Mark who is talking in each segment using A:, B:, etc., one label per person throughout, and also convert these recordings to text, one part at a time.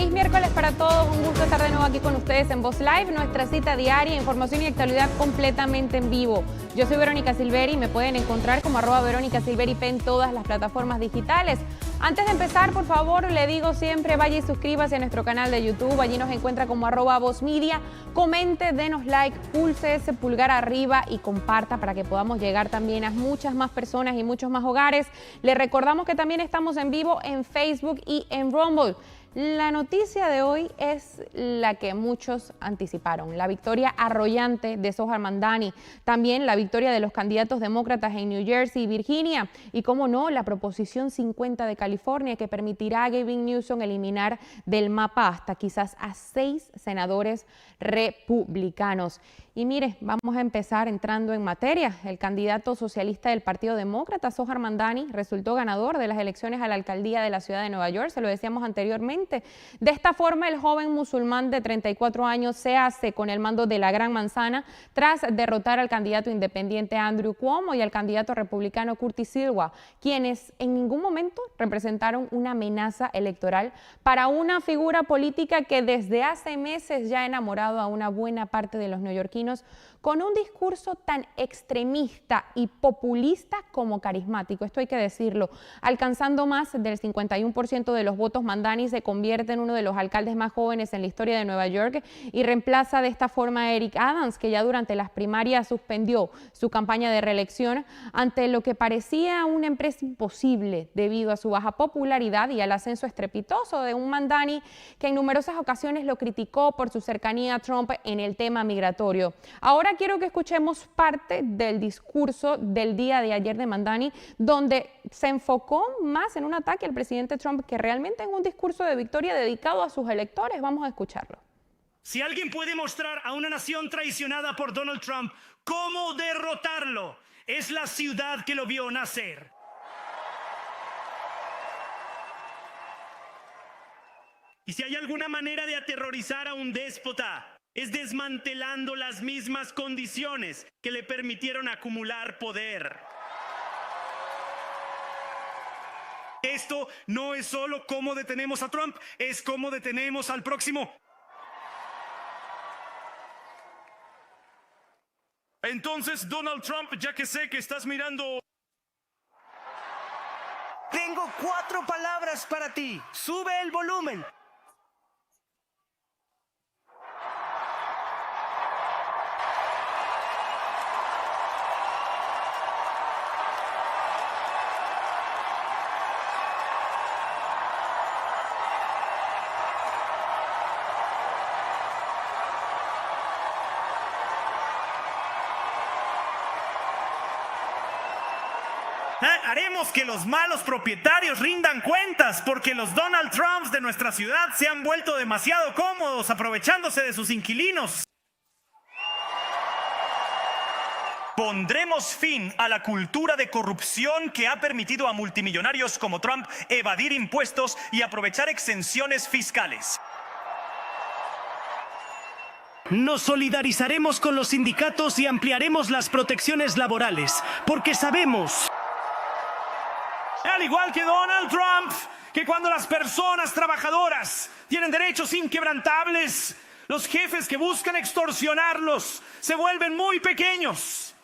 A: Feliz miércoles para todos, un gusto estar de nuevo aquí con ustedes en Voz Live, nuestra cita diaria, información y actualidad completamente en vivo. Yo soy Verónica Silveri y me pueden encontrar como @VerónicaSilveriP en todas las plataformas digitales. Antes de empezar, por favor, le digo siempre, vaya y suscríbase a nuestro canal de YouTube, allí nos encuentra como @VozMedia, comente, denos like, pulse ese pulgar arriba y comparta para que podamos llegar también a muchas más personas y muchos más hogares. Le recordamos que también estamos en vivo en Facebook y en Rumble. La noticia de hoy es la que muchos anticiparon, la victoria arrollante de Zohar Mamdani, también la victoria de los candidatos demócratas en New Jersey y Virginia, y cómo no, la proposición 50 de California que permitirá a Gavin Newsom eliminar del mapa hasta quizás a 6 senadores republicanos. Y mire, vamos a empezar entrando en materia. El candidato socialista del Partido Demócrata, Zohar Mamdani, resultó ganador de las elecciones a la alcaldía de la ciudad de Nueva York, se lo decíamos anteriormente. De esta forma, el joven musulmán de 34 años se hace con el mando de la Gran Manzana tras derrotar al candidato independiente Andrew Cuomo y al candidato republicano Curtis Sliwa, quienes en ningún momento representaron una amenaza electoral para una figura política que desde hace meses ya ha enamorado a una buena parte de los neoyorquinos con un discurso tan extremista y populista como carismático, esto hay que decirlo. Alcanzando más del 51% de los votos, Mamdani se convierte en uno de los alcaldes más jóvenes en la historia de Nueva York y reemplaza de esta forma a Eric Adams, que ya durante las primarias suspendió su campaña de reelección ante lo que parecía una empresa imposible debido a su baja popularidad y al ascenso estrepitoso de un Mamdani que en numerosas ocasiones lo criticó por su cercanía a Trump en el tema migratorio. Ahora quiero que escuchemos parte del discurso del día de ayer de Mamdani, donde se enfocó más en un ataque al presidente Trump que realmente en un discurso de victoria dedicado a sus electores. Vamos a escucharlo.
B: Si alguien puede mostrar a una nación traicionada por Donald Trump cómo derrotarlo, es la ciudad que lo vio nacer. Y si hay alguna manera de aterrorizar a un déspota, es desmantelando las mismas condiciones que le permitieron acumular poder. Esto no es solo cómo detenemos a Trump, es cómo detenemos al próximo. Entonces, Donald Trump, ya que sé que estás mirando... Tengo 4 palabras para ti. Sube el volumen. Haremos que los malos propietarios rindan cuentas porque los Donald Trumps de nuestra ciudad se han vuelto demasiado cómodos aprovechándose de sus inquilinos. Pondremos fin a la cultura de corrupción que ha permitido a multimillonarios como Trump evadir impuestos y aprovechar exenciones fiscales. Nos solidarizaremos con los sindicatos y ampliaremos las protecciones laborales, porque sabemos, al igual que Donald Trump, que cuando las personas trabajadoras tienen derechos inquebrantables, los jefes que buscan extorsionarlos se vuelven muy pequeños.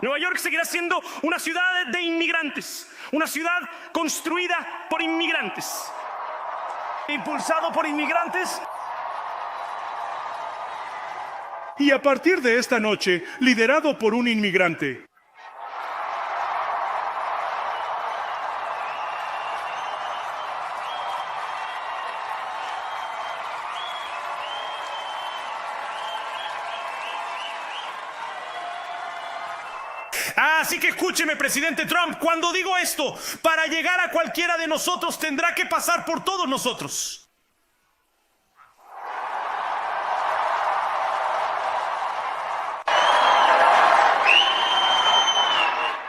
B: Nueva York seguirá siendo una ciudad de inmigrantes, una ciudad construida por inmigrantes, impulsado por inmigrantes.
C: Y a partir de esta noche, liderado por un inmigrante.
B: Así que escúcheme, presidente Trump, cuando digo esto, para llegar a cualquiera de nosotros tendrá que pasar por todos nosotros.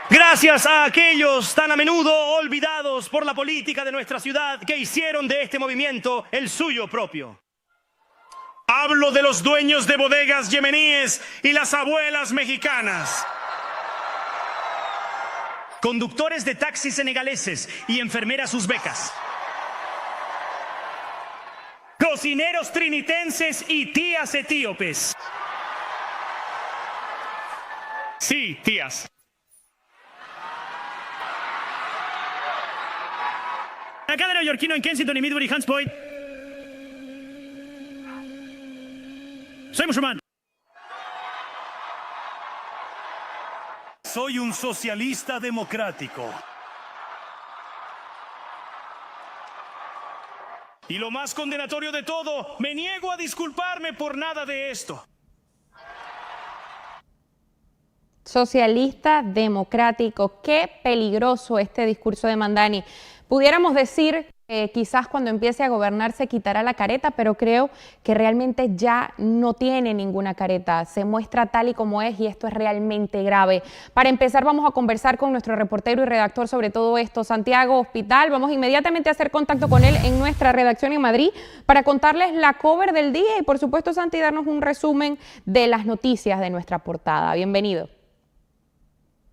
B: Gracias a aquellos tan a menudo olvidados por la política de nuestra ciudad que hicieron de este movimiento el suyo propio. Hablo de los dueños de bodegas yemeníes y las abuelas mexicanas. conductores de taxis senegaleses y enfermeras uzbecas, cocineros trinitenses y tías etíopes. Sí, tías. Acá de neoyorquino en Kensington y Midbury, Hunts Point. Soy musulmán.
C: Soy un socialista democrático. Y lo más condenatorio de todo, me niego a disculparme por nada de esto.
A: Socialista democrático, qué peligroso este discurso de Mamdani. Pudiéramos decir que quizás cuando empiece a gobernar se quitará la careta, pero creo que realmente ya no tiene ninguna careta. Se muestra tal y como es y esto es realmente grave. Para empezar vamos a conversar con nuestro reportero y redactor sobre todo esto, Santiago Hospital. Vamos inmediatamente a hacer contacto con él en nuestra redacción en Madrid para contarles la cover del día y por supuesto, Santi, darnos un resumen de las noticias de nuestra portada. Bienvenido.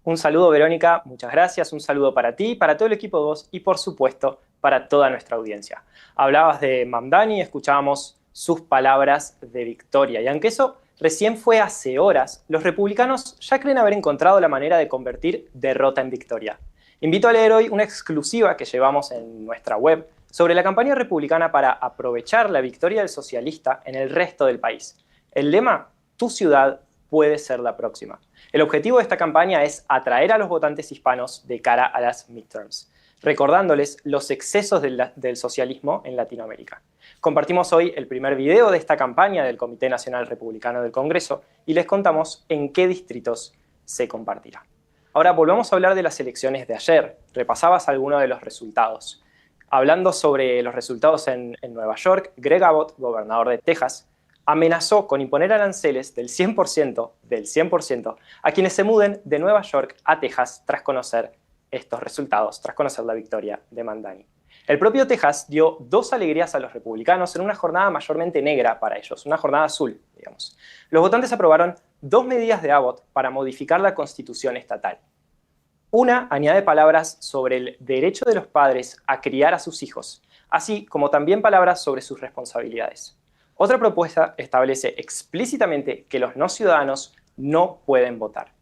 D: Un saludo, Verónica, muchas gracias. Un saludo para ti, para todo el equipo de Voz y, por supuesto, para toda nuestra audiencia. Hablabas de Mamdani, escuchábamos sus palabras de victoria. Y aunque eso recién fue hace horas, los republicanos ya creen haber encontrado la manera de convertir derrota en victoria. Invito a leer hoy una exclusiva que llevamos en nuestra web sobre la campaña republicana para aprovechar la victoria del socialista en el resto del país. El lema, tu ciudad puede ser la próxima. El objetivo de esta campaña es atraer a los votantes hispanos de cara a las midterms, recordándoles los excesos del socialismo en Latinoamérica. Compartimos hoy el primer video de esta campaña del Comité Nacional Republicano del Congreso y les contamos en qué distritos se compartirá. Ahora volvamos a hablar de las elecciones de ayer. Repasabas algunos de los resultados. Hablando sobre los resultados en Nueva York, Greg Abbott, gobernador de Texas, amenazó con imponer aranceles del 100% a quienes se muden de Nueva York a Texas tras conocer estos resultados, tras conocer la victoria de Mamdani. El propio Texas dio dos alegrías a los republicanos en una jornada mayormente negra para ellos, una jornada azul, digamos. Los votantes aprobaron dos medidas de Abbott para modificar la constitución estatal. Una añade palabras sobre el derecho de los padres a criar a sus hijos, así como también palabras sobre sus responsabilidades. Otra propuesta establece explícitamente que los no ciudadanos no pueden votar.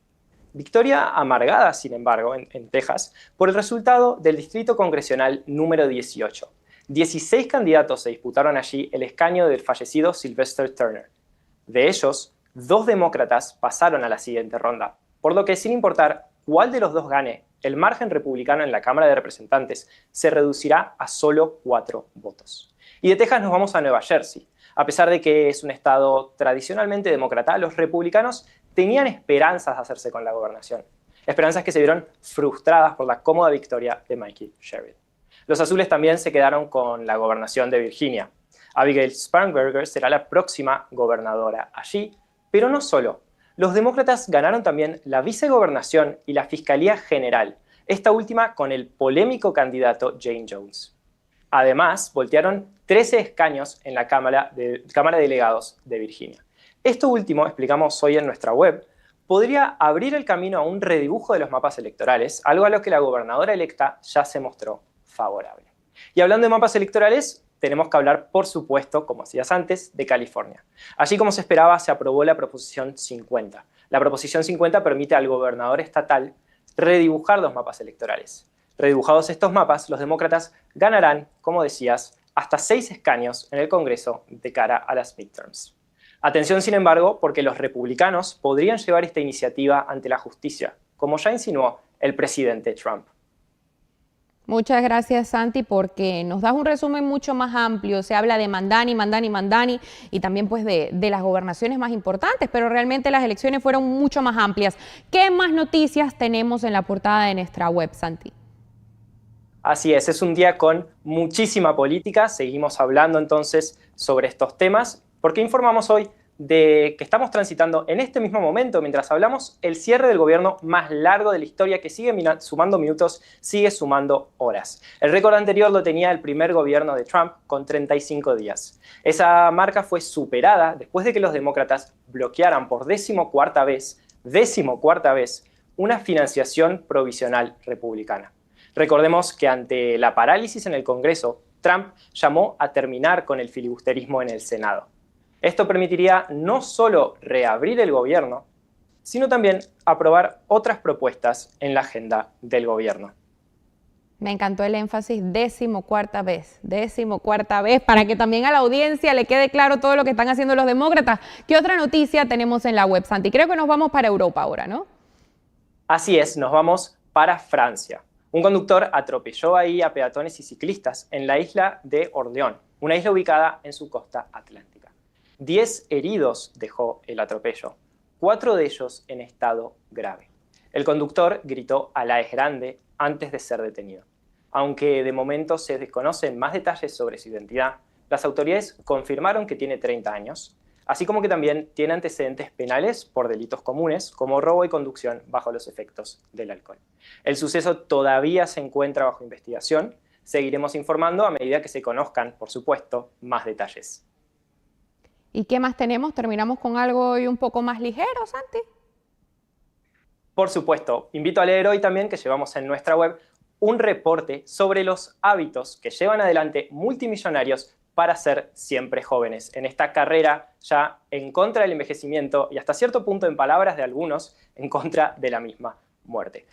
D: Victoria amargada, sin embargo, en Texas, por el resultado del distrito congresional número 18. 16 candidatos se disputaron allí el escaño del fallecido Sylvester Turner. De ellos, 2 demócratas pasaron a la siguiente ronda, por lo que sin importar cuál de los dos gane, el margen republicano en la Cámara de Representantes se reducirá a solo 4 votos. Y de Texas nos vamos a Nueva Jersey. A pesar de que es un estado tradicionalmente demócrata, los republicanos tenían esperanzas de hacerse con la gobernación. Esperanzas que se vieron frustradas por la cómoda victoria de Michael Sheridan. Los azules también se quedaron con la gobernación de Virginia. Abigail Spanberger será la próxima gobernadora allí, pero no solo. Los demócratas ganaron también la vicegobernación y la Fiscalía General, esta última con el polémico candidato Jane Jones. Además, voltearon 13 escaños en la Cámara de Delegados de Virginia. Esto último, explicamos hoy en nuestra web, podría abrir el camino a un redibujo de los mapas electorales, algo a lo que la gobernadora electa ya se mostró favorable. Y hablando de mapas electorales, tenemos que hablar, por supuesto, como decías antes, de California. Allí, como se esperaba, se aprobó la Proposición 50. La Proposición 50 permite al gobernador estatal redibujar los mapas electorales. Redibujados estos mapas, los demócratas ganarán, como decías, hasta 6 escaños en el Congreso de cara a las midterms. Atención, sin embargo, porque los republicanos podrían llevar esta iniciativa ante la justicia, como ya insinuó el presidente Trump.
A: Muchas gracias, Santi, porque nos das un resumen mucho más amplio. Se habla de Mamdani y también pues de las gobernaciones más importantes, pero realmente las elecciones fueron mucho más amplias. ¿Qué más noticias tenemos en la portada de nuestra web, Santi?
D: Así es un día con muchísima política. Seguimos hablando entonces sobre estos temas, porque informamos hoy de que estamos transitando en este mismo momento, mientras hablamos, el cierre del gobierno más largo de la historia, que sigue sumando minutos, sigue sumando horas. El récord anterior lo tenía el primer gobierno de Trump, con 35 días. Esa marca fue superada después de que los demócratas bloquearan por decimocuarta vez, una financiación provisional republicana. Recordemos que ante la parálisis en el Congreso, Trump llamó a terminar con el filibusterismo en el Senado. Esto permitiría no solo reabrir el gobierno, sino también aprobar otras propuestas en la agenda del gobierno.
A: Me encantó el énfasis, 14ª vez, para que también a la audiencia le quede claro todo lo que están haciendo los demócratas. ¿Qué otra noticia tenemos en la web, Santi? Creo que nos vamos para Europa ahora, ¿no?
D: Así es, nos vamos para Francia. Un conductor atropelló ahí a peatones y ciclistas en la isla de Orleón, una isla ubicada en su costa atlántica. 10 heridos dejó el atropello, 4 de ellos en estado grave. El conductor gritó "Alá es grande" antes de ser detenido. Aunque de momento se desconocen más detalles sobre su identidad, las autoridades confirmaron que tiene 30 años, así como que también tiene antecedentes penales por delitos comunes como robo y conducción bajo los efectos del alcohol. El suceso todavía se encuentra bajo investigación. Seguiremos informando a medida que se conozcan, por supuesto, más detalles.
A: ¿Y qué más tenemos? ¿Terminamos con algo hoy un poco más ligero, Santi?
D: Por supuesto, invito a leer hoy también, que llevamos en nuestra web, un reporte sobre los hábitos que llevan adelante multimillonarios para ser siempre jóvenes, en esta carrera ya en contra del envejecimiento y hasta cierto punto, en palabras de algunos, en contra de la misma muerte.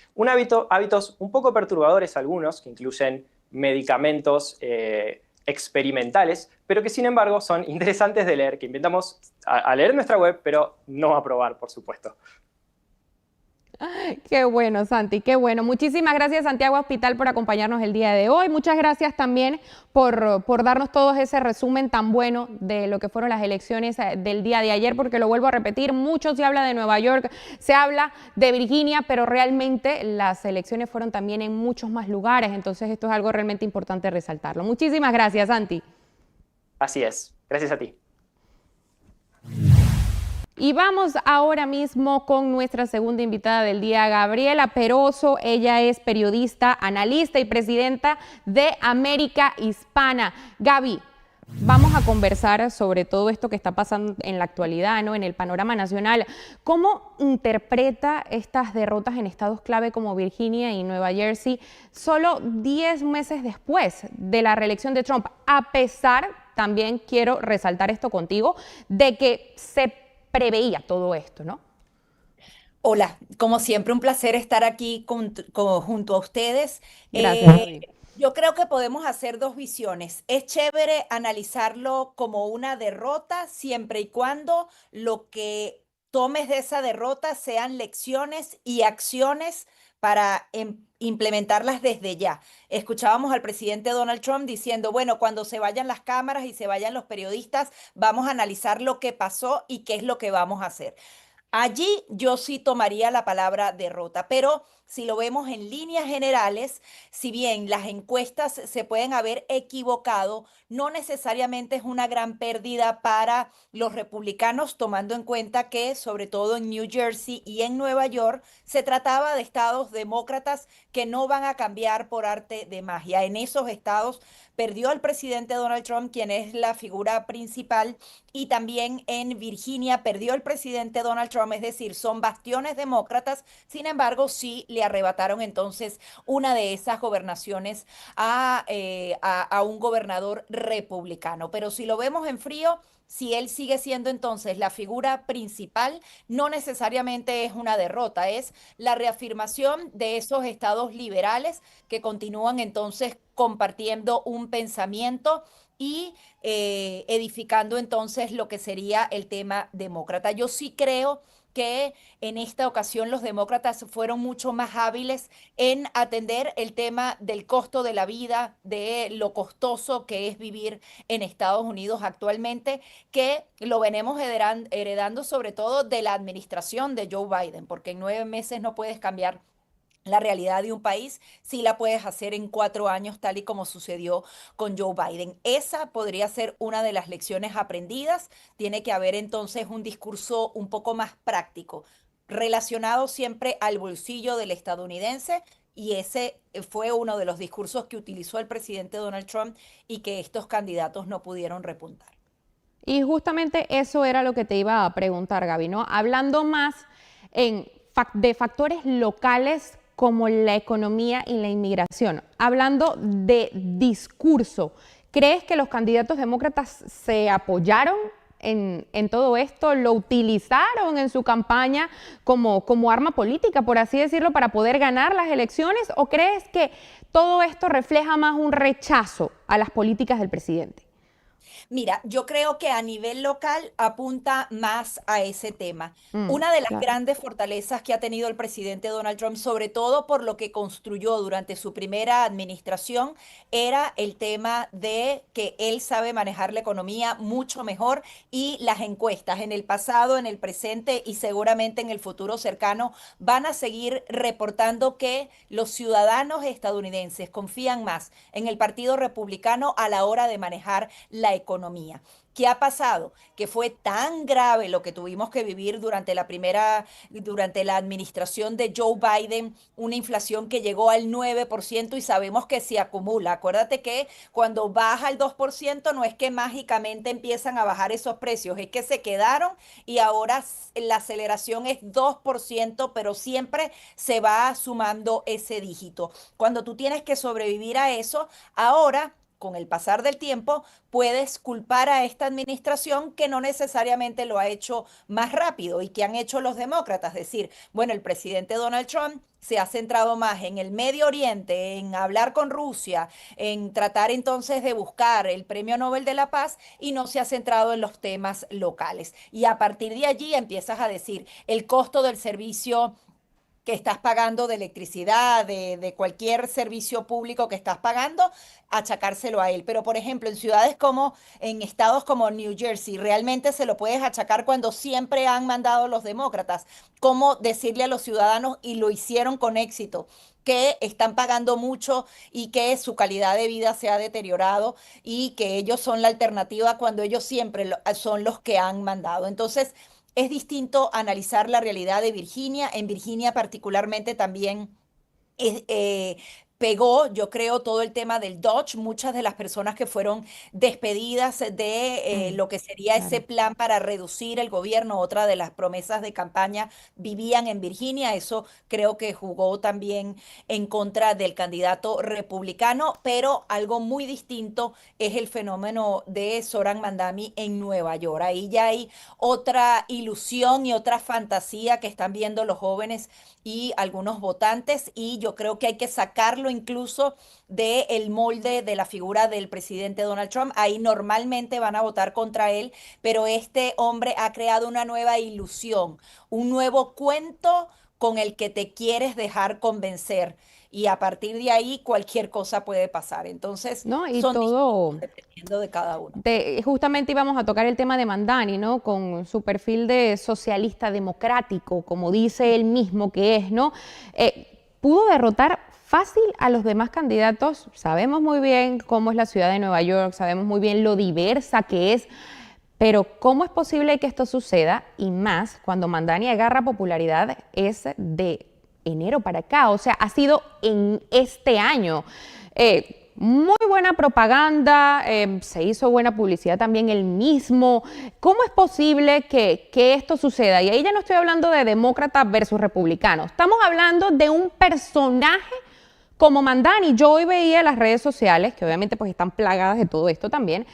D: Hábitos un poco perturbadores algunos, que incluyen medicamentos experimentales, pero que sin embargo son interesantes de leer, que invitamos a leer en nuestra web, pero no a probar, por supuesto.
A: Qué bueno, Santi, qué bueno. Muchísimas gracias, Santiago Hospital, por acompañarnos el día de hoy. Muchas gracias también por darnos todo ese resumen tan bueno de lo que fueron las elecciones del día de ayer, porque lo vuelvo a repetir, mucho se habla de Nueva York, se habla de Virginia, pero realmente las elecciones fueron también en muchos más lugares, entonces esto es algo realmente importante resaltarlo. Muchísimas gracias, Santi.
D: Así es, gracias a ti.
A: Y vamos ahora mismo con nuestra segunda invitada del día, Gabriela Peroso. Ella es periodista, analista y presidenta de América Hispana. Gaby, vamos a conversar sobre todo esto que está pasando en la actualidad, ¿no? En el panorama nacional. ¿Cómo interpreta estas derrotas en estados clave como Virginia y Nueva Jersey solo 10 meses después de la reelección de Trump? A pesar, también quiero resaltar esto contigo, de que se preveía todo esto, ¿no?
E: Hola, como siempre un placer estar aquí junto a ustedes.
A: Gracias.
E: Yo creo que podemos hacer dos visiones. Es chévere analizarlo como una derrota siempre y cuando lo que tomes de esa derrota sean lecciones y acciones para implementarlas desde ya. Escuchábamos al presidente Donald Trump diciendo, bueno, cuando se vayan las cámaras y se vayan los periodistas, vamos a analizar lo que pasó y qué es lo que vamos a hacer. Allí yo sí tomaría la palabra derrota, pero si lo vemos en líneas generales, si bien las encuestas se pueden haber equivocado, no necesariamente es una gran pérdida para los republicanos, tomando en cuenta que sobre todo en New Jersey y en Nueva York se trataba de estados demócratas que no van a cambiar por arte de magia. En esos estados perdió el presidente Donald Trump, quien es la figura principal, y también en Virginia perdió el presidente Donald Trump, es decir, son bastiones demócratas, sin embargo, sí le arrebataron entonces una de esas gobernaciones a un gobernador republicano. Pero si lo vemos en frío, si él sigue siendo entonces la figura principal, no necesariamente es una derrota, es la reafirmación de esos estados liberales que continúan entonces compartiendo un pensamiento y edificando entonces lo que sería el tema demócrata. Yo sí creo que en esta ocasión los demócratas fueron mucho más hábiles en atender el tema del costo de la vida, de lo costoso que es vivir en Estados Unidos actualmente, que lo venimos heredando sobre todo de la administración de Joe Biden, porque en 9 meses no puedes cambiar la realidad de un país, sí la puedes hacer en 4 años, tal y como sucedió con Joe Biden. Esa podría ser una de las lecciones aprendidas. Tiene que haber entonces un discurso un poco más práctico, relacionado siempre al bolsillo del estadounidense, y ese fue uno de los discursos que utilizó el presidente Donald Trump y que estos candidatos no pudieron repuntar.
A: Y justamente eso era lo que te iba a preguntar, Gaby, ¿no? Hablando más en de factores locales como la economía y la inmigración. Hablando de discurso, ¿crees que los candidatos demócratas se apoyaron en todo esto? ¿Lo utilizaron en su campaña como arma política, por así decirlo, para poder ganar las elecciones? ¿O crees que todo esto refleja más un rechazo a las políticas del presidente?
E: Mira, yo creo que a nivel local apunta más a ese tema. Una de las
A: Claro.
E: grandes fortalezas que ha tenido el presidente Donald Trump, sobre todo por lo que construyó durante su primera administración, era el tema de que él sabe manejar la economía mucho mejor y las encuestas en el pasado, en el presente y seguramente en el futuro cercano van a seguir reportando que los ciudadanos estadounidenses confían más en el Partido Republicano a la hora de manejar la economía. ¿Qué ha pasado? Que fue tan grave lo que tuvimos que vivir durante la administración de Joe Biden, una inflación que llegó al 9% y sabemos que se acumula. Acuérdate que cuando baja el 2% no es que mágicamente empiezan a bajar esos precios, es que se quedaron y ahora la aceleración es 2%, pero siempre se va sumando ese dígito. Cuando tú tienes que sobrevivir a eso, ahora con el pasar del tiempo, puedes culpar a esta administración que no necesariamente lo ha hecho más rápido y que han hecho los demócratas. Es decir, bueno, el presidente Donald Trump se ha centrado más en el Medio Oriente, en hablar con Rusia, en tratar entonces de buscar el Premio Nobel de la Paz y no se ha centrado en los temas locales. Y a partir de allí empiezas a decir el costo del servicio que estás pagando de electricidad, de cualquier servicio público que estás pagando, achacárselo a él. Pero, por ejemplo, en estados como New Jersey, realmente se lo puedes achacar cuando siempre han mandado los demócratas. ¿Cómo decirle a los ciudadanos, y lo hicieron con éxito, que están pagando mucho y que su calidad de vida se ha deteriorado y que ellos son la alternativa cuando ellos siempre son los que han mandado? Entonces, es distinto analizar la realidad de Virginia. En Virginia particularmente también es, pegó, yo creo, todo el tema del Dodge. Muchas de las personas que fueron despedidas de lo que sería ese
A: Claro.
E: plan para reducir el gobierno, otra de las promesas de campaña, vivían en Virginia. Eso creo que jugó también en contra del candidato republicano, pero algo muy distinto es el fenómeno de Zohran Mamdani en Nueva York. Ahí ya hay otra ilusión y otra fantasía que están viendo los jóvenes y algunos votantes, y yo creo que hay que sacarlo incluso del molde de la figura del presidente Donald Trump. Ahí normalmente van a votar contra él, pero este hombre ha creado una nueva ilusión, un nuevo cuento con el que te quieres dejar convencer. Y a partir de ahí cualquier cosa puede pasar. Entonces,
A: ¿No? Y
E: son distintos
A: todo,
E: dependiendo de cada uno.
A: justamente íbamos a tocar el tema de Mamdani, ¿no? Con su perfil de socialista democrático, como dice él mismo que es, ¿no? Pudo derrotar fácil a los demás candidatos. Sabemos muy bien cómo es la ciudad de Nueva York, sabemos muy bien lo diversa que es, pero ¿cómo es posible que esto suceda? Y más cuando Mamdani agarra popularidad es de enero para acá, o sea, ha sido en este año. Muy buena propaganda, se hizo buena publicidad también él mismo. ¿Cómo es posible que esto suceda? Y ahí ya no estoy hablando de demócratas versus republicanos, estamos hablando de un personaje como Mamdani. Yo hoy veía las redes sociales, que obviamente pues están plagadas de todo esto también,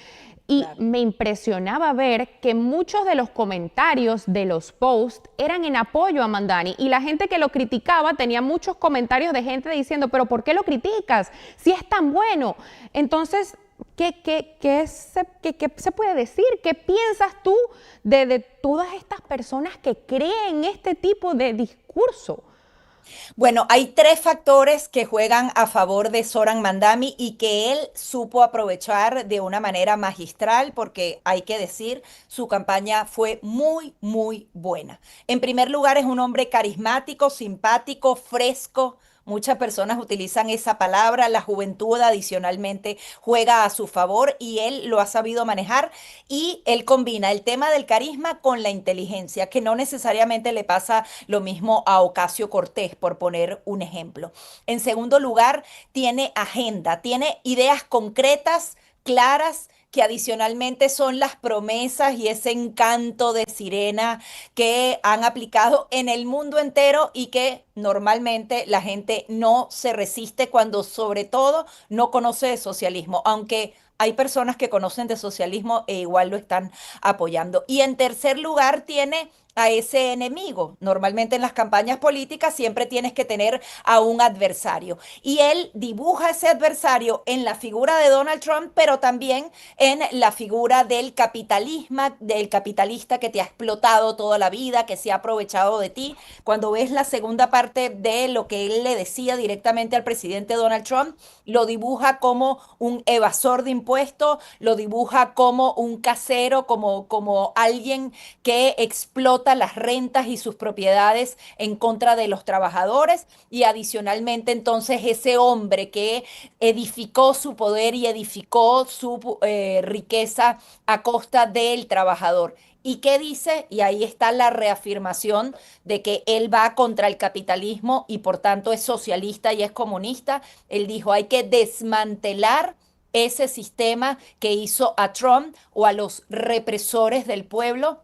A: y
E: Claro.
A: me impresionaba ver que muchos de los comentarios de los posts eran en apoyo a Mamdani, y la gente que lo criticaba tenía muchos comentarios de gente diciendo, pero ¿por qué lo criticas si es tan bueno? Entonces, ¿qué se puede decir? ¿Qué piensas tú de todas estas personas que creen este tipo de discurso?
E: Bueno, hay tres factores que juegan a favor de Zohran Mamdani y que él supo aprovechar de una manera magistral, porque hay que decir, su campaña fue muy, muy buena. En primer lugar, es un hombre carismático, simpático, fresco. Muchas personas utilizan esa palabra, la juventud adicionalmente juega a su favor y él lo ha sabido manejar, y él combina el tema del carisma con la inteligencia, que no necesariamente le pasa lo mismo a Ocasio Cortés, por poner un ejemplo. En segundo lugar, tiene agenda, tiene ideas concretas, claras, que adicionalmente son las promesas y ese encanto de sirena que han aplicado en el mundo entero y que normalmente la gente no se resiste cuando sobre todo no conoce de socialismo, aunque hay personas que conocen de socialismo e igual lo están apoyando. Y en tercer lugar tiene a ese enemigo. Normalmente en las campañas políticas siempre tienes que tener a un adversario. Y él dibuja ese adversario en la figura de Donald Trump, pero también en la figura del capitalismo, del capitalista que te ha explotado toda la vida, que se ha aprovechado de ti. Cuando ves la segunda parte de lo que él le decía directamente al presidente Donald Trump, lo dibuja como un evasor de impuestos, lo dibuja como un casero, como alguien que explota las rentas y sus propiedades en contra de los trabajadores y adicionalmente entonces ese hombre que edificó su poder y edificó su riqueza a costa del trabajador. ¿Y qué dice? Y ahí está la reafirmación de que él va contra el capitalismo y por tanto es socialista y es comunista. Él dijo, hay que desmantelar ese sistema que hizo a Trump o a los represores del pueblo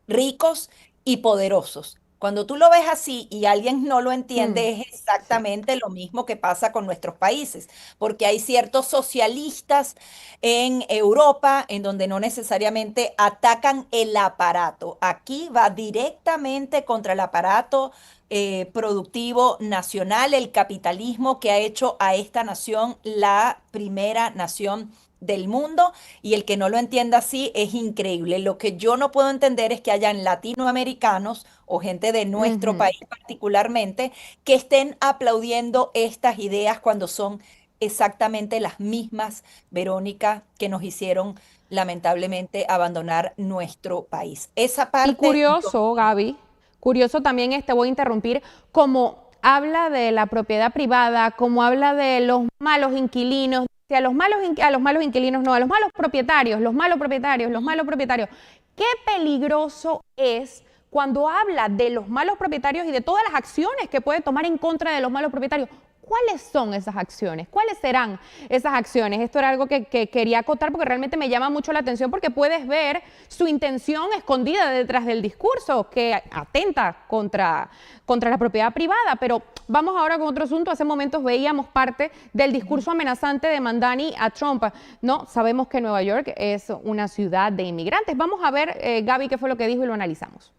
E: ricos y poderosos. Cuando tú lo ves así y alguien no lo entiende, es
A: Sí.
E: exactamente lo mismo que pasa con nuestros países, porque hay ciertos socialistas en Europa en donde no necesariamente atacan el aparato. Aquí va directamente contra el aparato productivo nacional, el capitalismo que ha hecho a esta nación la primera nación del mundo y el que no lo entienda así es increíble. Lo que yo no puedo entender es que hayan latinoamericanos o gente de nuestro
A: Ujú.
E: país particularmente que estén aplaudiendo estas ideas cuando son exactamente las mismas, Verónica, que nos hicieron lamentablemente abandonar nuestro país. Esa
A: Y
E: parte,
A: curioso, Gaby, curioso también voy a interrumpir, como habla de la propiedad privada, como habla de los malos inquilinos, a los malos, a los malos inquilinos no, a los malos propietarios, los malos propietarios, los malos propietarios. Qué peligroso es cuando habla de los malos propietarios y de todas las acciones que puede tomar en contra de los malos propietarios. ¿Cuáles son esas acciones? ¿Cuáles serán esas acciones? Esto era algo que quería acotar porque realmente me llama mucho la atención porque puedes ver su intención escondida detrás del discurso que atenta contra la propiedad privada. Pero vamos ahora con otro asunto. Hace momentos veíamos parte del discurso amenazante de Mamdani a Trump. No, sabemos que Nueva York es una ciudad de inmigrantes. Vamos a ver, Gaby, qué fue lo que dijo y lo analizamos.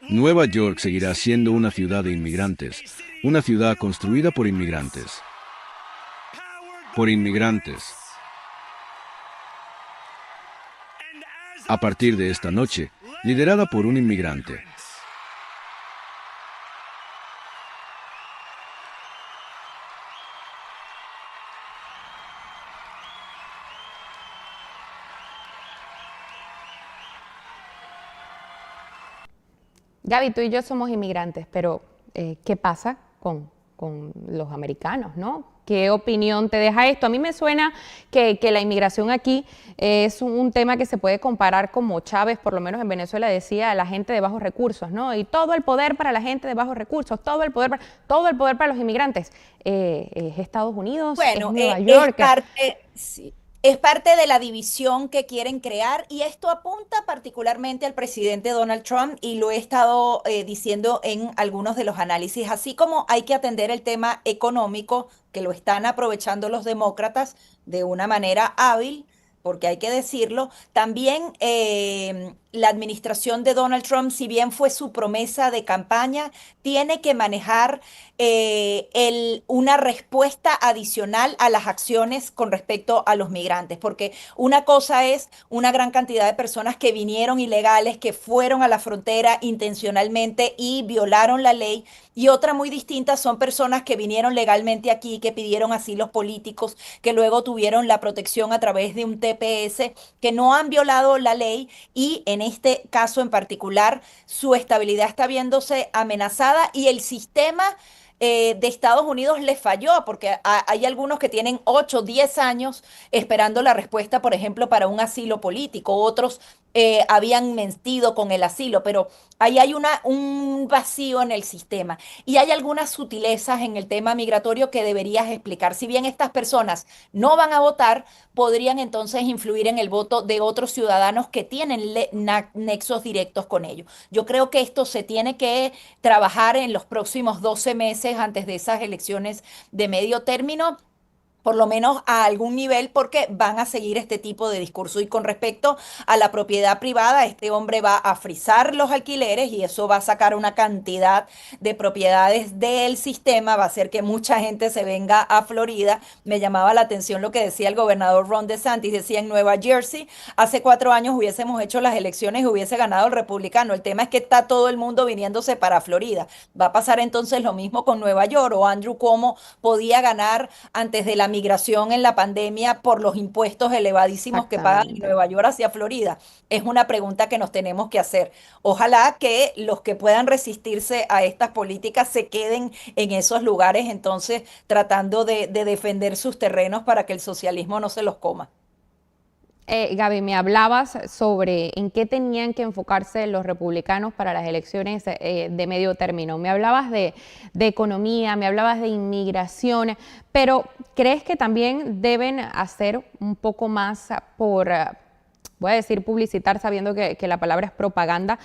F: Nueva York seguirá siendo una ciudad de inmigrantes, una ciudad construida por inmigrantes. Por inmigrantes. A partir de esta noche, liderada por un inmigrante.
A: Gaby, tú y yo somos inmigrantes, pero ¿qué pasa con los americanos, no? ¿Qué opinión te deja esto? A mí me suena que la inmigración aquí es un tema que se puede comparar como Chávez, por lo menos en Venezuela, decía a la gente de bajos recursos, ¿no? Y todo el poder para la gente de bajos recursos, todo el poder para los inmigrantes. ¿Es Estados Unidos? ¿Es
E: bueno,
A: Nueva
E: es
A: York?
E: parte, sí, es parte de la división que quieren crear y esto apunta particularmente al presidente Donald Trump y lo he estado diciendo en algunos de los análisis, así como hay que atender el tema económico que lo están aprovechando los demócratas de una manera hábil, porque hay que decirlo, también la administración de Donald Trump, si bien fue su promesa de campaña, tiene que manejar una respuesta adicional a las acciones con respecto a los migrantes, porque una cosa es una gran cantidad de personas que vinieron ilegales, que fueron a la frontera intencionalmente y violaron la ley, y otra muy distinta son personas que vinieron legalmente aquí, que pidieron asilos políticos, que luego tuvieron la protección a través de un TPS, que no han violado la ley y en este caso en particular su estabilidad está viéndose amenazada y el sistema de Estados Unidos les falló, porque hay algunos que tienen 8, 10 años esperando la respuesta, por ejemplo, para un asilo político, otros habían mentido con el asilo, pero ahí hay un vacío en el sistema y hay algunas sutilezas en el tema migratorio que deberías explicar. Si bien estas personas no van a votar, podrían entonces influir en el voto de otros ciudadanos que tienen nexos directos con ellos. Yo creo que esto se tiene que trabajar en los próximos 12 meses antes de esas elecciones de medio término, por lo menos a algún nivel, porque van a seguir este tipo de discurso. Y con respecto a la propiedad privada, este hombre va a frizar los alquileres y eso va a sacar una cantidad de propiedades del sistema, va a hacer que mucha gente se venga a Florida. Me llamaba la atención lo que decía el gobernador Ron DeSantis, decía en Nueva Jersey, hace 4 años hubiésemos hecho las elecciones y hubiese ganado el republicano. El tema es que está todo el mundo viniéndose para Florida. Va a pasar entonces lo mismo con Nueva York, o Andrew Cuomo podía ganar antes de la migración en la pandemia por los impuestos elevadísimos que pagan en Nueva York hacia Florida. Es una pregunta que nos tenemos que hacer. Ojalá que los que puedan resistirse a estas políticas se queden en esos lugares, entonces tratando de defender sus terrenos para que el socialismo no se los coma.
A: Gaby, me hablabas sobre en qué tenían que enfocarse los republicanos para las elecciones de medio término. Me hablabas de economía, me hablabas de inmigración, pero ¿crees que también deben hacer un poco más por, voy a decir publicitar, sabiendo que la palabra es propaganda,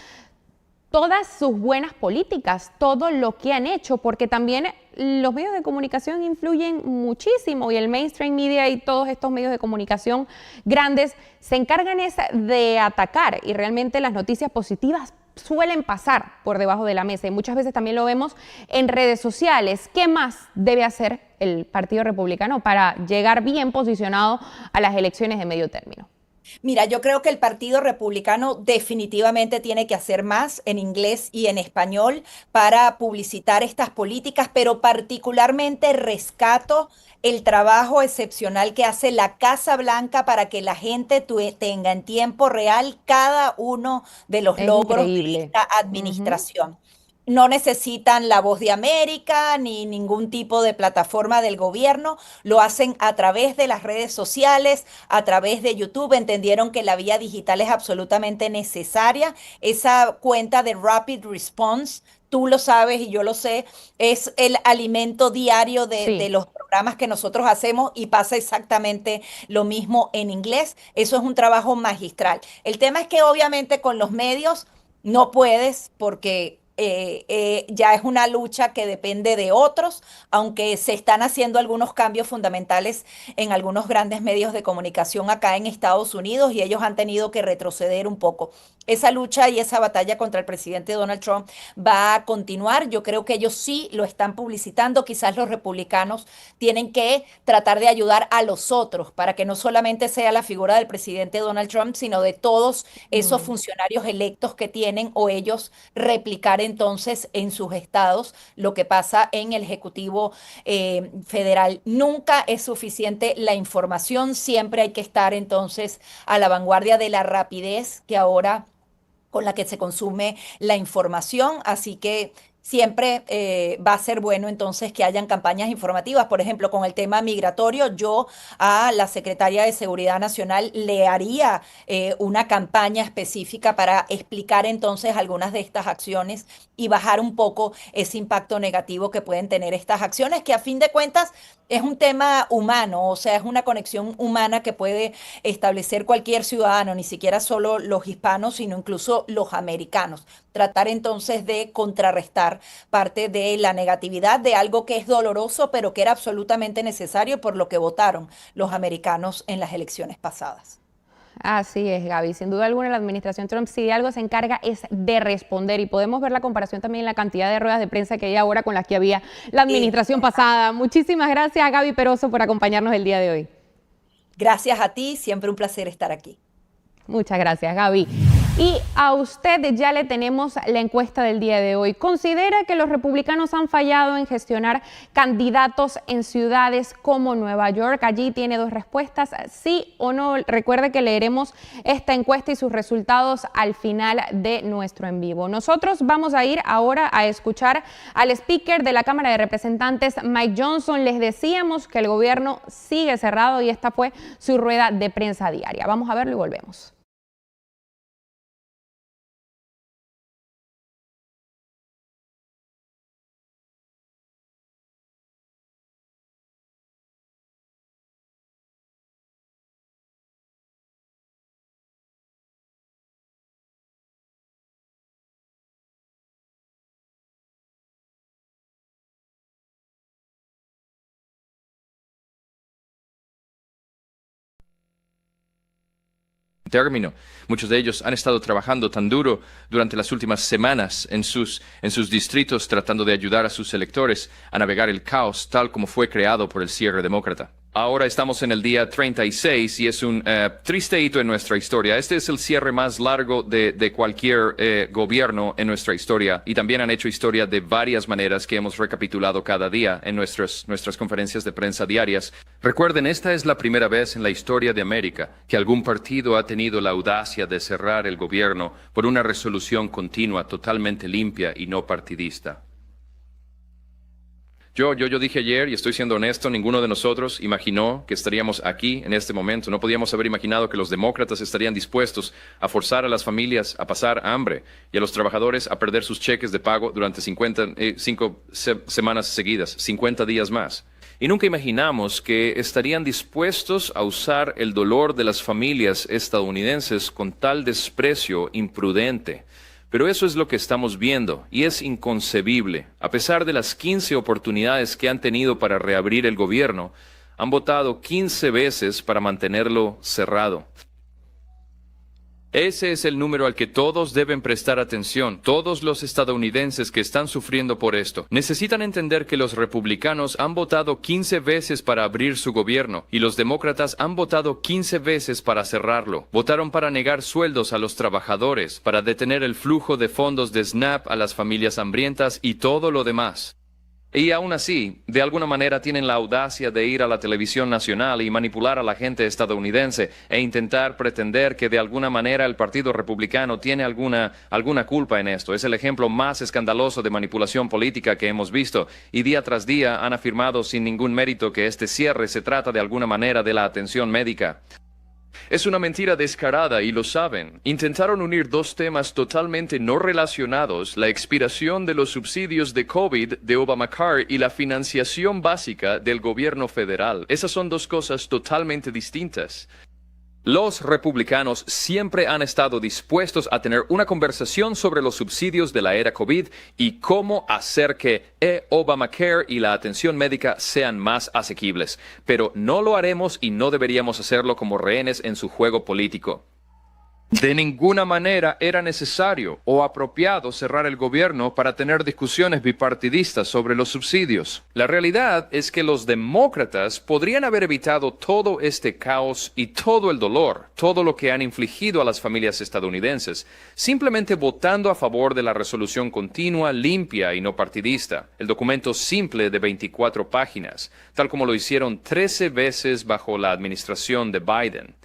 A: todas sus buenas políticas, todo lo que han hecho, porque también los medios de comunicación influyen muchísimo y el mainstream media y todos estos medios de comunicación grandes se encargan de atacar, y realmente las noticias positivas suelen pasar por debajo de la mesa y muchas veces también lo vemos en redes sociales. ¿Qué más debe hacer el Partido Republicano para llegar bien posicionado a las elecciones de medio término?
E: Mira, yo creo que el Partido Republicano definitivamente tiene que hacer más en inglés y en español para publicitar estas políticas, pero particularmente rescato el trabajo excepcional que hace la Casa Blanca para que la gente tenga en tiempo real cada uno de los logros de esta administración. No necesitan La Voz de América ni ningún tipo de plataforma del gobierno, lo hacen a través de las redes sociales, a través de YouTube. Entendieron que la vía digital es absolutamente necesaria. Esa cuenta de Rapid Response, tú lo sabes y yo lo sé, es el alimento diario de los programas que nosotros hacemos, y pasa exactamente lo mismo en inglés. Eso es un trabajo magistral. El tema es que obviamente con los medios no puedes, porque ya es una lucha que depende de otros, aunque se están haciendo algunos cambios fundamentales en algunos grandes medios de comunicación acá en Estados Unidos, y ellos han tenido que retroceder un poco. Esa lucha y esa batalla contra el presidente Donald Trump va a continuar. Yo creo que ellos sí lo están publicitando. Quizás los republicanos tienen que tratar de ayudar a los otros para que no solamente sea la figura del presidente Donald Trump, sino de todos esos funcionarios electos que tienen, o ellos replicar entonces en sus estados lo que pasa en el Ejecutivo federal. Nunca es suficiente la información, siempre hay que estar entonces a la vanguardia de la rapidez que ahora con la que se consume la información, así que siempre va a ser bueno entonces que hayan campañas informativas. Por ejemplo, con el tema migratorio, yo a la Secretaria de Seguridad Nacional le haría una campaña específica para explicar entonces algunas de estas acciones y bajar un poco ese impacto negativo que pueden tener estas acciones, que a fin de cuentas es un tema humano, o sea, es una conexión humana que puede establecer cualquier ciudadano, ni siquiera solo los hispanos, sino incluso los americanos. Tratar entonces de contrarrestar parte de la negatividad de algo que es doloroso, pero que era absolutamente necesario por lo que votaron los americanos en las elecciones pasadas.
A: Así es, Gaby. Sin duda alguna, la administración Trump, si de algo se encarga, es de responder. Y podemos ver la comparación también en la cantidad de ruedas de prensa que hay ahora con las que había la administración pasada. Muchísimas gracias, Gaby Peroso, por acompañarnos el día de hoy.
E: Gracias a ti, siempre un placer estar aquí.
A: Muchas gracias, Gaby. Y a usted ya le tenemos la encuesta del día de hoy. ¿Considera que los republicanos han fallado en gestionar candidatos en ciudades como Nueva York? Allí tiene 2 respuestas, sí o no. Recuerde que leeremos esta encuesta y sus resultados al final de nuestro en vivo. Nosotros vamos a ir ahora a escuchar al speaker de la Cámara de Representantes, Mike Johnson. Les decíamos que el gobierno sigue cerrado y esta fue su rueda de prensa diaria. Vamos a verlo y volvemos.
G: término. Muchos de ellos han estado trabajando tan duro durante las últimas semanas en sus distritos tratando de ayudar a sus electores a navegar el caos tal como fue creado por el cierre demócrata. Ahora estamos en el día 36 y es un triste hito en nuestra historia. Este es el cierre más largo de cualquier gobierno en nuestra historia y también han hecho historia de varias maneras que hemos recapitulado cada día en nuestras conferencias de prensa diarias. Recuerden, esta es la primera vez en la historia de América que algún partido ha tenido la audacia de cerrar el gobierno por una resolución continua, totalmente limpia y no partidista. Yo dije ayer, y estoy siendo honesto, ninguno de nosotros imaginó que estaríamos aquí en este momento. No podíamos haber imaginado que los demócratas estarían dispuestos a forzar a las familias a pasar hambre y a los trabajadores a perder sus cheques de pago durante 5 semanas seguidas, 50 días más. Y nunca imaginamos que estarían dispuestos a usar el dolor de las familias estadounidenses con tal desprecio imprudente. Pero eso es lo que estamos viendo y es inconcebible. A pesar de las 15 oportunidades que han tenido para reabrir el gobierno, han votado 15 veces para mantenerlo cerrado. Ese es el número al que todos deben prestar atención, todos los estadounidenses que están sufriendo por esto. Necesitan entender que los republicanos han votado 15 veces para abrir su gobierno y los demócratas han votado 15 veces para cerrarlo. Votaron para negar sueldos a los trabajadores, para detener el flujo de fondos de SNAP a las familias hambrientas y todo lo demás. Y aún así, de alguna manera tienen la audacia de ir a la televisión nacional y manipular a la gente estadounidense e intentar pretender que de alguna manera el Partido Republicano tiene alguna culpa en esto. Es el ejemplo más escandaloso de manipulación política que hemos visto y día tras día han afirmado sin ningún mérito que este cierre se trata de alguna manera de la atención médica. Es una mentira descarada y lo saben. Intentaron unir dos temas totalmente no relacionados, la expiración de los subsidios de COVID de Obamacare y la financiación básica del gobierno federal. Esas son dos cosas totalmente distintas. Los republicanos siempre han estado dispuestos a tener una conversación sobre los subsidios de la era COVID y cómo hacer que Obamacare y la atención médica sean más asequibles. Pero no lo haremos y no deberíamos hacerlo como rehenes en su juego político. De ninguna manera era necesario o apropiado cerrar el gobierno para tener discusiones bipartidistas sobre los subsidios. La realidad es que los demócratas podrían haber evitado todo este caos y todo el dolor, todo lo que han infligido a las familias estadounidenses, simplemente votando a favor de la resolución continua, limpia y no partidista, el documento simple de 24 páginas, tal como lo hicieron 13 veces bajo la administración de Biden.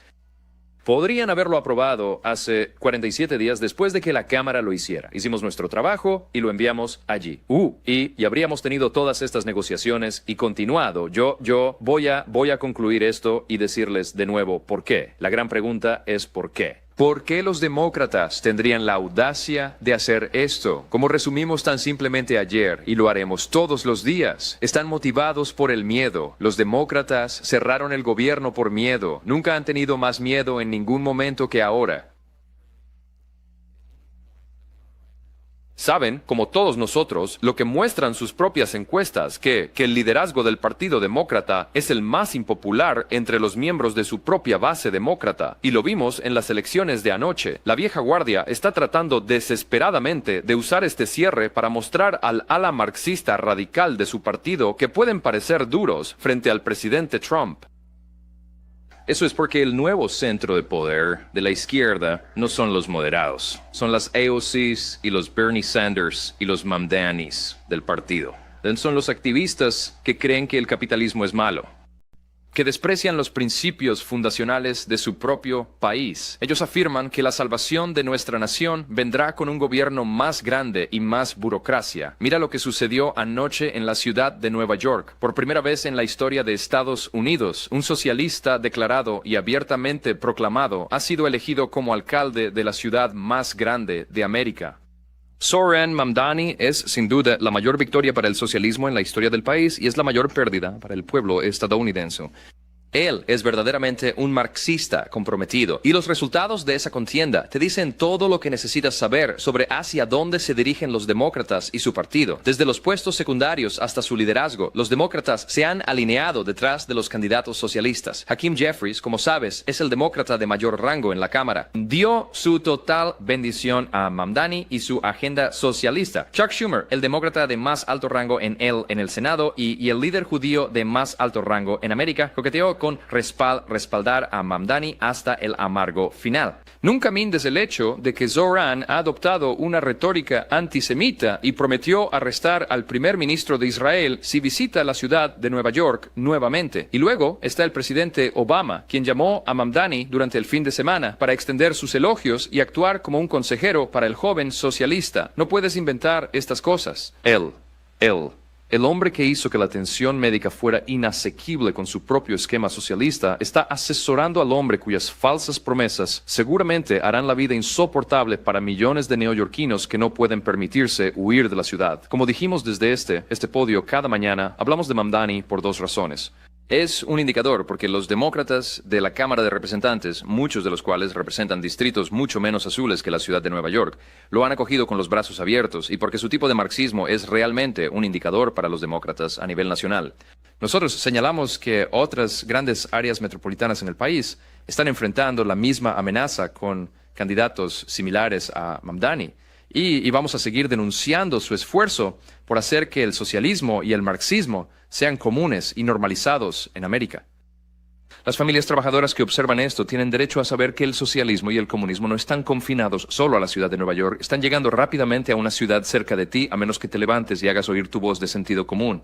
G: Podrían haberlo aprobado hace 47 días después de que la Cámara lo hiciera. Hicimos nuestro trabajo y lo enviamos allí. Y habríamos tenido todas estas negociaciones y continuado. Yo voy a concluir esto y decirles de nuevo por qué. La gran pregunta es ¿por qué? ¿Por qué los demócratas tendrían la audacia de hacer esto? Como resumimos tan simplemente ayer, y lo haremos todos los días, están motivados por el miedo. Los demócratas cerraron el gobierno por miedo. Nunca han tenido más miedo en ningún momento que ahora. Saben, como todos nosotros, lo que muestran sus propias encuestas, que el liderazgo del Partido Demócrata es el más impopular entre los miembros de su propia base demócrata. Y lo vimos en las elecciones de anoche. La vieja guardia está tratando desesperadamente de usar este cierre para mostrar al ala marxista radical de su partido que pueden parecer duros frente al presidente Trump. Eso es porque el nuevo centro de poder de la izquierda no son los moderados, son las AOCs y los Bernie Sanders y los Mamdanis del partido. Son los activistas que creen que el capitalismo es malo, que desprecian los principios fundacionales de su propio país. Ellos afirman que la salvación de nuestra nación vendrá con un gobierno más grande y más burocracia. Mira lo que sucedió anoche en la ciudad de Nueva York. Por primera vez en la historia de Estados Unidos, un socialista declarado y abiertamente proclamado ha sido elegido como alcalde de la ciudad más grande de América. Zohran Mamdani es, sin duda, la mayor victoria para el socialismo en la historia del país y es la mayor pérdida para el pueblo estadounidense. Él es verdaderamente un marxista comprometido, y los resultados de esa contienda te dicen todo lo que necesitas saber sobre hacia dónde se dirigen los demócratas y su partido. Desde los puestos secundarios hasta su liderazgo, los demócratas se han alineado detrás de los candidatos socialistas. Hakeem Jeffries, como sabes, es el demócrata de mayor rango en la Cámara. Dio su total bendición a Mamdani y su agenda socialista. Chuck Schumer, el demócrata de más alto rango en el Senado y el líder judío de más alto rango en América, coqueteó con respaldar a Mamdani hasta el amargo final. Nunca mindes el hecho de que Zoran ha adoptado una retórica antisemita y prometió arrestar al primer ministro de Israel si visita la ciudad de Nueva York nuevamente. Y luego está el presidente Obama, quien llamó a Mamdani durante el fin de semana para extender sus elogios y actuar como un consejero para el joven socialista. No puedes inventar estas cosas. El hombre que hizo que la atención médica fuera inasequible con su propio esquema socialista está asesorando al hombre cuyas falsas promesas seguramente harán la vida insoportable para millones de neoyorquinos que no pueden permitirse huir de la ciudad. Como dijimos desde este podio cada mañana, hablamos de Mamdani por dos razones. Es un indicador porque los demócratas de la Cámara de Representantes, muchos de los cuales representan distritos mucho menos azules que la ciudad de Nueva York, lo han acogido con los brazos abiertos y porque su tipo de marxismo es realmente un indicador para los demócratas a nivel nacional. Nosotros señalamos que otras grandes áreas metropolitanas en el país están enfrentando la misma amenaza con candidatos similares a Mamdani. Y vamos a seguir denunciando su esfuerzo por hacer que el socialismo y el marxismo sean comunes y normalizados en América. Las familias trabajadoras que observan esto tienen derecho a saber que el socialismo y el comunismo no están confinados solo a la ciudad de Nueva York, están llegando rápidamente a una ciudad cerca de ti a menos que te levantes y hagas oír tu voz de sentido común.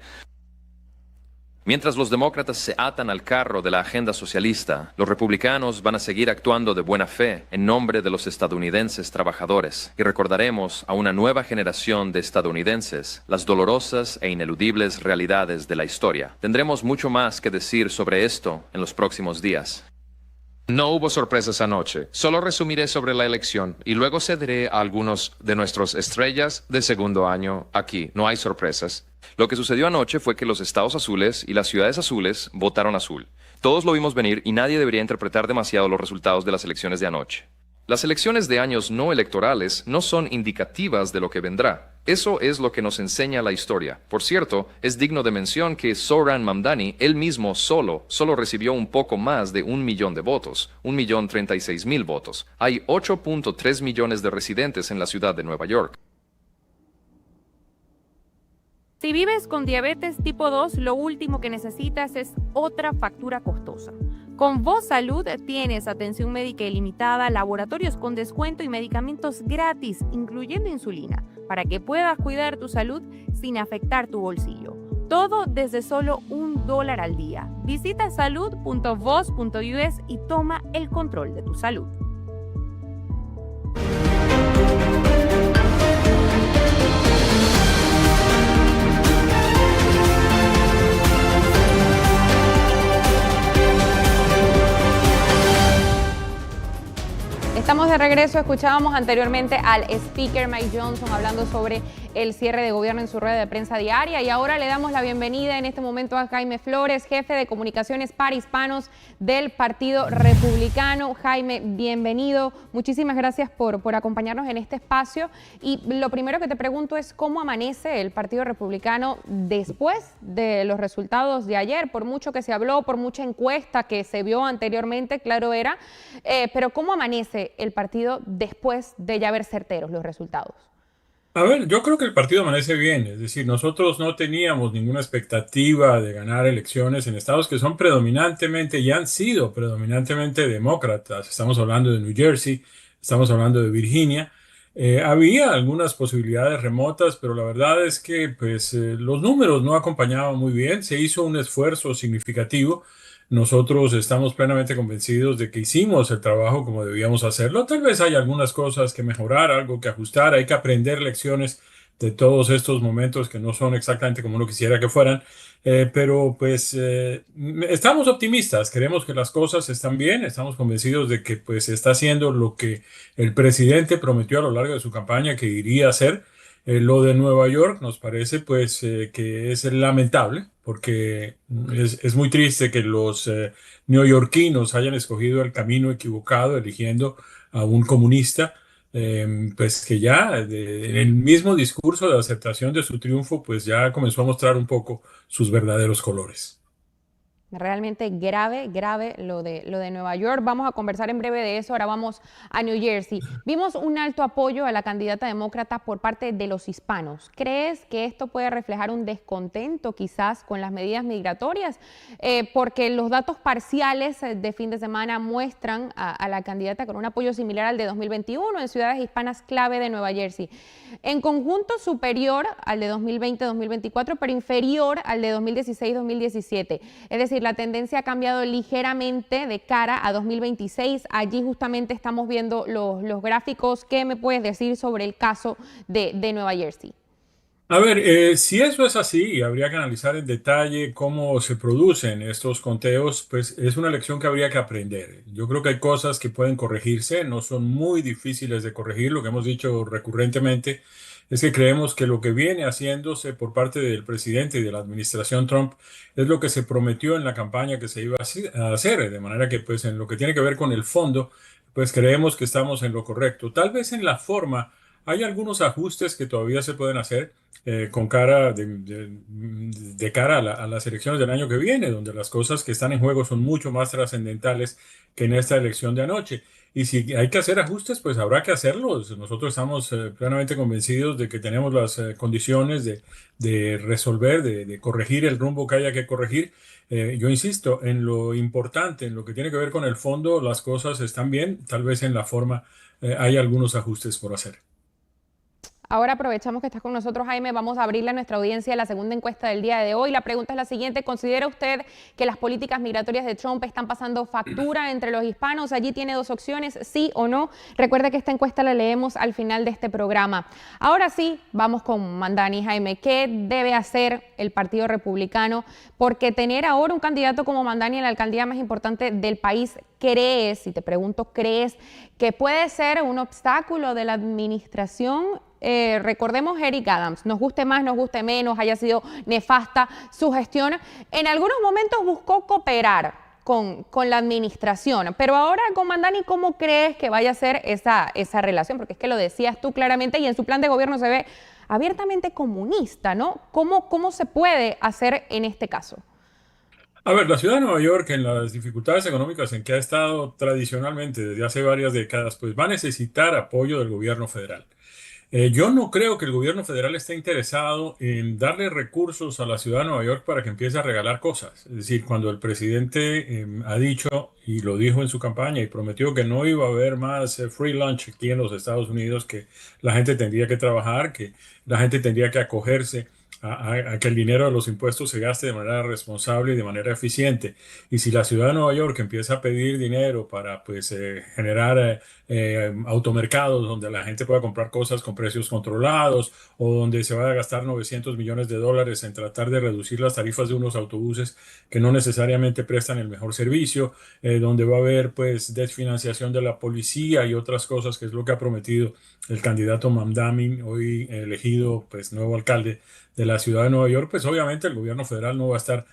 G: Mientras los demócratas se atan al carro de la agenda socialista, los republicanos van a seguir actuando de buena fe en nombre de los estadounidenses trabajadores y recordaremos a una nueva generación de estadounidenses las dolorosas e ineludibles realidades de la historia. Tendremos mucho más que decir sobre esto en los próximos días. No hubo sorpresas anoche, solo resumiré sobre la elección y luego cederé a algunos de nuestros estrellas de segundo año aquí. No hay sorpresas. Lo que sucedió anoche fue que los estados azules y las ciudades azules votaron azul. Todos lo vimos venir y nadie debería interpretar demasiado los resultados de las elecciones de anoche. Las elecciones de años no electorales no son indicativas de lo que vendrá. Eso es lo que nos enseña la historia. Por cierto, es digno de mención que Zohran Mamdani, él mismo solo recibió un poco más de 1 millón de votos, 1.036.000 votos. Hay 8.3 millones de residentes en la ciudad de Nueva York.
A: Si vives con diabetes tipo 2, lo último que necesitas es otra factura costosa. Con Voz Salud tienes atención médica ilimitada, laboratorios con descuento y medicamentos gratis, incluyendo insulina, para que puedas cuidar tu salud sin afectar tu bolsillo. Todo desde solo $1 al día. Visita salud.voz.us y toma el control de tu salud. Estamos de regreso, escuchábamos anteriormente al speaker Mike Johnson hablando sobre el cierre de gobierno en su rueda de prensa diaria y ahora le damos la bienvenida en este momento a Jaime Flores, jefe de comunicaciones para hispanos del Partido Republicano. Jaime, bienvenido, muchísimas gracias por acompañarnos en este espacio y lo primero que te pregunto es cómo amanece el Partido Republicano después de los resultados de ayer, por mucho que se habló, por mucha encuesta que se vio anteriormente, claro era, pero cómo amanece el partido después de ya ver certeros los resultados.
H: A ver, yo creo que el partido amanece bien, es decir, nosotros no teníamos ninguna expectativa de ganar elecciones en estados que son predominantemente y han sido predominantemente demócratas. Estamos hablando de New Jersey, estamos hablando de Virginia. Había algunas posibilidades remotas, pero la verdad es que pues, los números no acompañaban muy bien. Se hizo un esfuerzo significativo. Nosotros estamos plenamente convencidos de que hicimos el trabajo como debíamos hacerlo. Tal vez hay algunas cosas que mejorar, algo que ajustar. Hay que aprender lecciones de todos estos momentos que no son exactamente como uno quisiera que fueran. Pero pues estamos optimistas. Creemos que las cosas están bien. Estamos convencidos de que pues se está haciendo lo que el presidente prometió a lo largo de su campaña que iría a hacer. Lo de Nueva York nos parece pues que es lamentable porque es muy triste que los neoyorquinos hayan escogido el camino equivocado eligiendo a un comunista, pues que ya en el mismo discurso de aceptación de su triunfo pues ya comenzó a mostrar un poco sus verdaderos colores.
A: Realmente grave, grave lo de Nueva York. Vamos a conversar en breve de eso. Ahora vamos a New Jersey. Vimos un alto apoyo a la candidata demócrata por parte de los hispanos. ¿Crees que esto puede reflejar un descontento quizás con las medidas migratorias? Porque los datos parciales de fin de semana muestran a la candidata con un apoyo similar al de 2021 en ciudades hispanas clave de Nueva Jersey. En conjunto superior al de 2020-2024, pero inferior al de 2016-2017. Es decir, la tendencia ha cambiado ligeramente de cara a 2026. Allí justamente estamos viendo los gráficos. ¿Qué me puedes decir sobre el caso de Nueva Jersey?
H: A ver, si eso es así, habría que analizar en detalle cómo se producen estos conteos, pues es una lección que habría que aprender. Yo creo que hay cosas que pueden corregirse, no son muy difíciles de corregir. Lo que hemos dicho recurrentemente es que creemos que lo que viene haciéndose por parte del presidente y de la administración Trump es lo que se prometió en la campaña que se iba a hacer, de manera que pues en lo que tiene que ver con el fondo, pues creemos que estamos en lo correcto. Tal vez en la forma hay algunos ajustes que todavía se pueden hacer con cara de cara a las elecciones del año que viene, donde las cosas que están en juego son mucho más trascendentales que en esta elección de anoche. Y si hay que hacer ajustes, pues habrá que hacerlos. Nosotros estamos plenamente convencidos de que tenemos las condiciones de resolver, de corregir el rumbo que haya que corregir. Yo insisto, en lo importante, en lo que tiene que ver con el fondo, las cosas están bien. Tal vez en la forma hay algunos ajustes por hacer.
A: Ahora aprovechamos que estás con nosotros, Jaime. Vamos a abrirle a nuestra audiencia la segunda encuesta del día de hoy. La pregunta es la siguiente: ¿considera usted que las políticas migratorias de Trump están pasando factura entre los hispanos? Allí tiene dos opciones, sí o no. Recuerde que esta encuesta la leemos al final de este programa. Ahora sí, vamos con Mamdani. Jaime, ¿qué debe hacer el Partido Republicano? Porque tener ahora un candidato como Mamdani en la alcaldía más importante del país, ¿crees, y te pregunto, crees que puede ser un obstáculo de la administración? Recordemos Eric Adams, nos guste más, nos guste menos, haya sido nefasta su gestión, en algunos momentos buscó cooperar con la administración, pero ahora con Mamdani, ¿cómo crees que vaya a ser esa relación? Porque es que lo decías tú claramente y en su plan de gobierno se ve abiertamente comunista, ¿no? ¿Cómo se puede hacer en este caso?
H: A ver, la ciudad de Nueva York, en las dificultades económicas en que ha estado tradicionalmente desde hace varias décadas, pues va a necesitar apoyo del gobierno federal. Yo no creo que el gobierno federal esté interesado en darle recursos a la ciudad de Nueva York para que empiece a regalar cosas. Es decir, cuando el presidente ha dicho, y lo dijo en su campaña, y prometió que no iba a haber más free lunch aquí en los Estados Unidos, que la gente tendría que trabajar, que la gente tendría que acogerse a que el dinero de los impuestos se gaste de manera responsable y de manera eficiente. Y si la ciudad de Nueva York empieza a pedir dinero para pues, generar automercados donde la gente pueda comprar cosas con precios controlados o donde se va a gastar 900 millones de dólares en tratar de reducir las tarifas de unos autobuses que no necesariamente prestan el mejor servicio, donde va a haber pues desfinanciación de la policía y otras cosas, que es lo que ha prometido el candidato Mamdani, hoy elegido pues nuevo alcalde de la ciudad de Nueva York, pues obviamente el gobierno federal no va a estar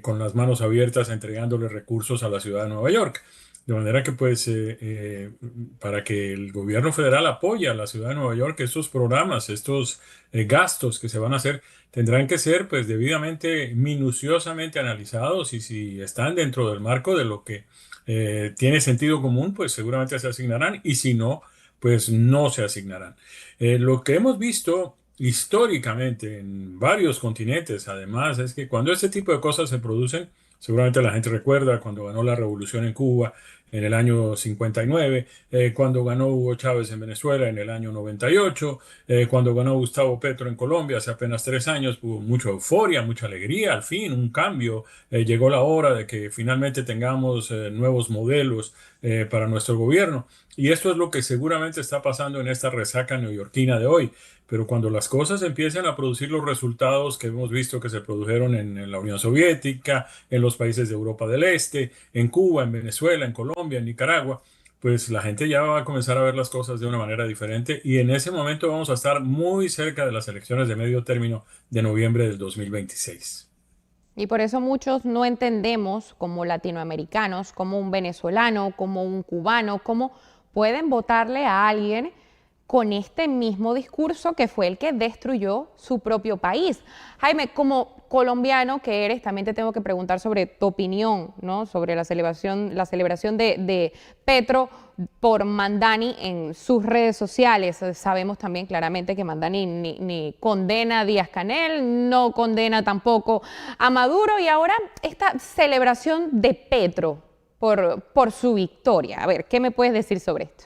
H: con las manos abiertas entregándole recursos a la ciudad de Nueva York. De manera que pues para que el gobierno federal apoye a la ciudad de Nueva York, estos programas, estos gastos que se van a hacer, tendrán que ser pues debidamente, minuciosamente analizados, y si están dentro del marco de lo que tiene sentido común, pues seguramente se asignarán, y si no, pues no se asignarán. Lo que hemos visto históricamente en varios continentes, además, es que cuando este tipo de cosas se producen, seguramente la gente recuerda cuando ganó la revolución en Cuba en el año 59, cuando ganó Hugo Chávez en Venezuela en el año 98, cuando ganó Gustavo Petro en Colombia hace apenas 3 años, hubo mucha euforia, mucha alegría, al fin, un cambio. Llegó la hora de que finalmente tengamos nuevos modelos para nuestro gobierno. Y esto es lo que seguramente está pasando en esta resaca neoyorquina de hoy. Pero cuando las cosas empiecen a producir los resultados que hemos visto que se produjeron en la Unión Soviética, en los países de Europa del Este, en Cuba, en Venezuela, en Colombia, en Nicaragua, pues la gente ya va a comenzar a ver las cosas de una manera diferente y en ese momento vamos a estar muy cerca de las elecciones de medio término de noviembre del 2026.
A: Y por eso muchos no entendemos como latinoamericanos, como un venezolano, como un cubano, cómo pueden votarle a alguien con este mismo discurso que fue el que destruyó su propio país. Jaime, como colombiano que eres, también te tengo que preguntar sobre tu opinión, ¿no? Sobre la celebración de Petro por Mamdani en sus redes sociales. Sabemos también claramente que Mamdani ni condena a Díaz-Canel, no condena tampoco a Maduro, y ahora esta celebración de Petro por su victoria. A ver, ¿qué me puedes decir sobre esto?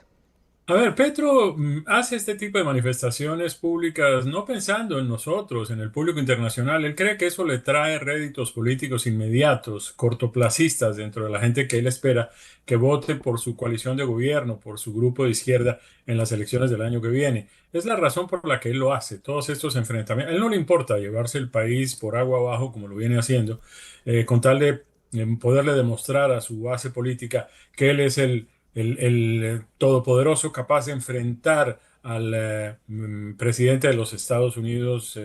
H: A ver, Petro hace este tipo de manifestaciones públicas no pensando en nosotros, en el público internacional. Él cree que eso le trae réditos políticos inmediatos, cortoplacistas dentro de la gente que él espera que vote por su coalición de gobierno, por su grupo de izquierda en las elecciones del año que viene. Es la razón por la que él lo hace, todos estos enfrentamientos. A él no le importa llevarse el país por agua abajo como lo viene haciendo, con tal de poderle demostrar a su base política que él es el todopoderoso capaz de enfrentar al presidente de los Estados Unidos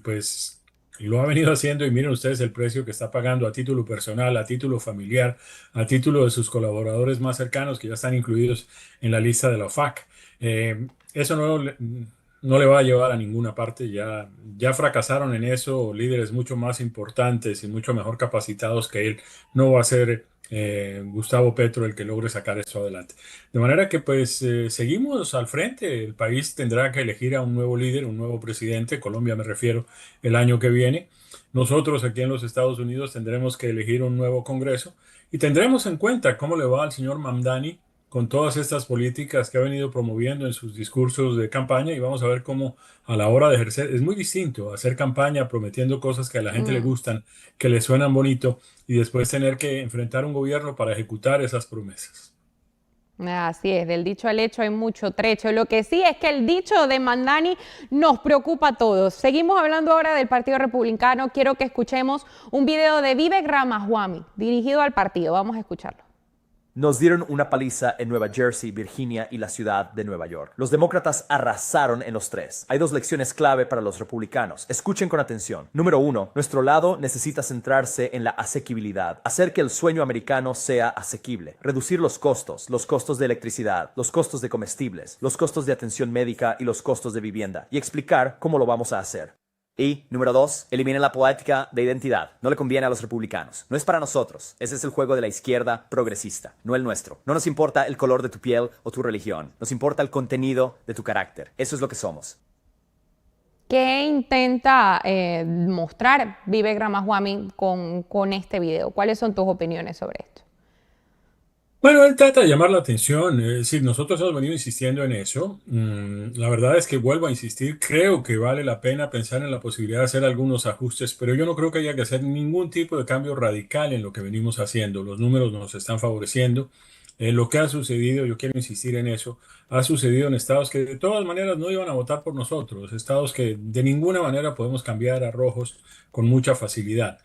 H: pues lo ha venido haciendo y miren ustedes el precio que está pagando a título personal, a título familiar, a título de sus colaboradores más cercanos que ya están incluidos en la lista de la OFAC. Eso no le va a llevar a ninguna parte, ya fracasaron en eso líderes mucho más importantes y mucho mejor capacitados que él. No va a ser Gustavo Petro el que logre sacar eso adelante. De manera que pues seguimos al frente, el país tendrá que elegir a un nuevo líder, un nuevo presidente, Colombia me refiero, el año que viene. Nosotros aquí en los Estados Unidos tendremos que elegir un nuevo Congreso y tendremos en cuenta cómo le va al señor Mamdani con todas estas políticas que ha venido promoviendo en sus discursos de campaña y vamos a ver cómo a la hora de ejercer, es muy distinto hacer campaña prometiendo cosas que a la gente le gustan, que le suenan bonito y después tener que enfrentar un gobierno para ejecutar esas promesas.
A: Así es, del dicho al hecho hay mucho trecho. Lo que sí es que el dicho de Mamdani nos preocupa a todos. Seguimos hablando ahora del Partido Republicano. Quiero que escuchemos un video de Vivek Ramaswamy dirigido al partido. Vamos a escucharlo.
I: Nos dieron una paliza en Nueva Jersey, Virginia y la ciudad de Nueva York. Los demócratas arrasaron en los tres. Hay dos lecciones clave para los republicanos. Escuchen con atención. Número 1. Nuestro lado necesita centrarse en la asequibilidad. Hacer que el sueño americano sea asequible. Reducir los costos de electricidad, los costos de comestibles, los costos de atención médica y los costos de vivienda. Y explicar cómo lo vamos a hacer. Y, número 2, eliminen la política de identidad. No le conviene a los republicanos. No es para nosotros. Ese es el juego de la izquierda progresista, no el nuestro. No nos importa el color de tu piel o tu religión. Nos importa el contenido de tu carácter. Eso es lo que somos.
A: ¿Qué intenta mostrar Vivek Ramaswamy con este video? ¿Cuáles son tus opiniones sobre esto?
H: Bueno, él trata de llamar la atención, es decir, nosotros hemos venido insistiendo en eso. La verdad es que vuelvo a insistir, creo que vale la pena pensar en la posibilidad de hacer algunos ajustes, pero yo no creo que haya que hacer ningún tipo de cambio radical en lo que venimos haciendo. Los números nos están favoreciendo. Lo que ha sucedido, yo quiero insistir en eso, ha sucedido en estados que de todas maneras no iban a votar por nosotros, estados que de ninguna manera podemos cambiar a rojos con mucha facilidad.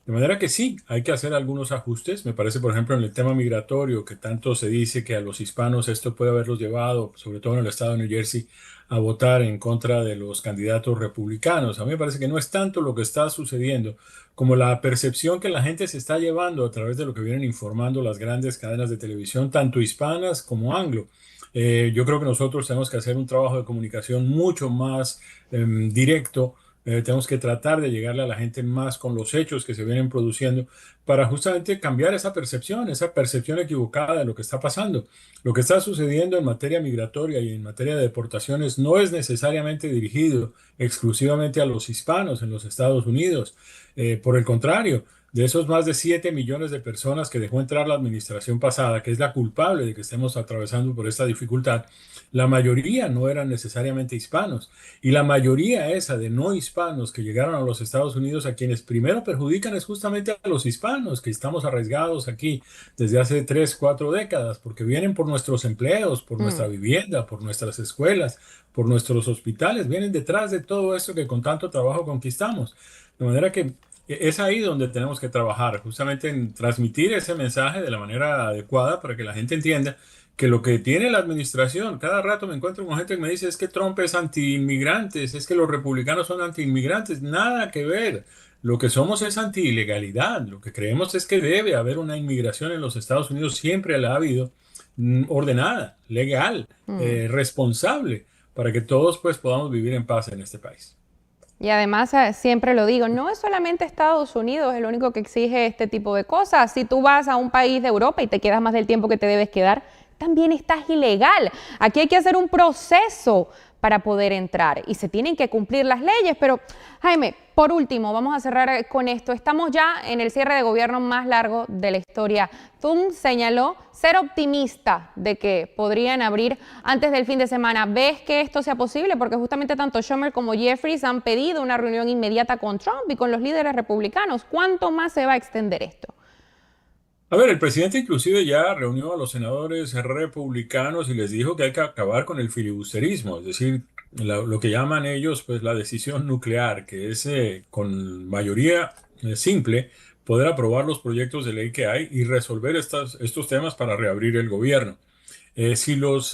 H: De manera que sí, hay que hacer algunos ajustes. Me parece, por ejemplo, en el tema migratorio, que tanto se dice que a los hispanos esto puede haberlos llevado, sobre todo en el estado de New Jersey, a votar en contra de los candidatos republicanos. A mí me parece que no es tanto lo que está sucediendo como la percepción que la gente se está llevando a través de lo que vienen informando las grandes cadenas de televisión, tanto hispanas como anglo. Yo creo que nosotros tenemos que hacer un trabajo de comunicación mucho más directo. Tenemos que tratar de llegarle a la gente más con los hechos que se vienen produciendo para justamente cambiar esa percepción equivocada de lo que está pasando. Lo que está sucediendo en materia migratoria y en materia de deportaciones no es necesariamente dirigido exclusivamente a los hispanos en los Estados Unidos. Por el contrario, de esos más de 7 millones de personas que dejó entrar la administración pasada, que es la culpable de que estemos atravesando por esta dificultad, la mayoría no eran necesariamente hispanos. Y la mayoría esa de no hispanos que llegaron a los Estados Unidos, a quienes primero perjudican es justamente a los hispanos, que estamos arriesgados aquí desde hace 3, 4 décadas, porque vienen por nuestros empleos, por nuestra vivienda, por nuestras escuelas, por nuestros hospitales, vienen detrás de todo esto que con tanto trabajo conquistamos. De manera que Es ahí donde tenemos que trabajar, justamente en transmitir ese mensaje de la manera adecuada para que la gente entienda que lo que tiene la administración, cada rato me encuentro con gente que me dice es que Trump es anti-inmigrantes, es que los republicanos son anti-inmigrantes, nada que ver. Lo que somos es anti-ilegalidad, lo que creemos es que debe haber una inmigración en los Estados Unidos, siempre la ha habido, ordenada, legal, responsable, para que todos pues podamos vivir en paz en este país.
A: Y además, siempre lo digo, no es solamente Estados Unidos el único que exige este tipo de cosas. Si tú vas a un país de Europa y te quedas más del tiempo que te debes quedar, también estás ilegal. Aquí hay que hacer un proceso para poder entrar y se tienen que cumplir las leyes. Pero, Jaime, por último, vamos a cerrar con esto. Estamos ya en el cierre de gobierno más largo de la historia. Thune señaló ser optimista de que podrían abrir antes del fin de semana. ¿Ves que esto sea posible? Porque justamente tanto Schumer como Jeffries han pedido una reunión inmediata con Trump y con los líderes republicanos. ¿Cuánto más se va a extender esto?
H: A ver, el presidente inclusive ya reunió a los senadores republicanos y les dijo que hay que acabar con el filibusterismo, es decir, lo que llaman ellos pues la decisión nuclear, que es con mayoría simple poder aprobar los proyectos de ley que hay y resolver estos temas para reabrir el gobierno. Si los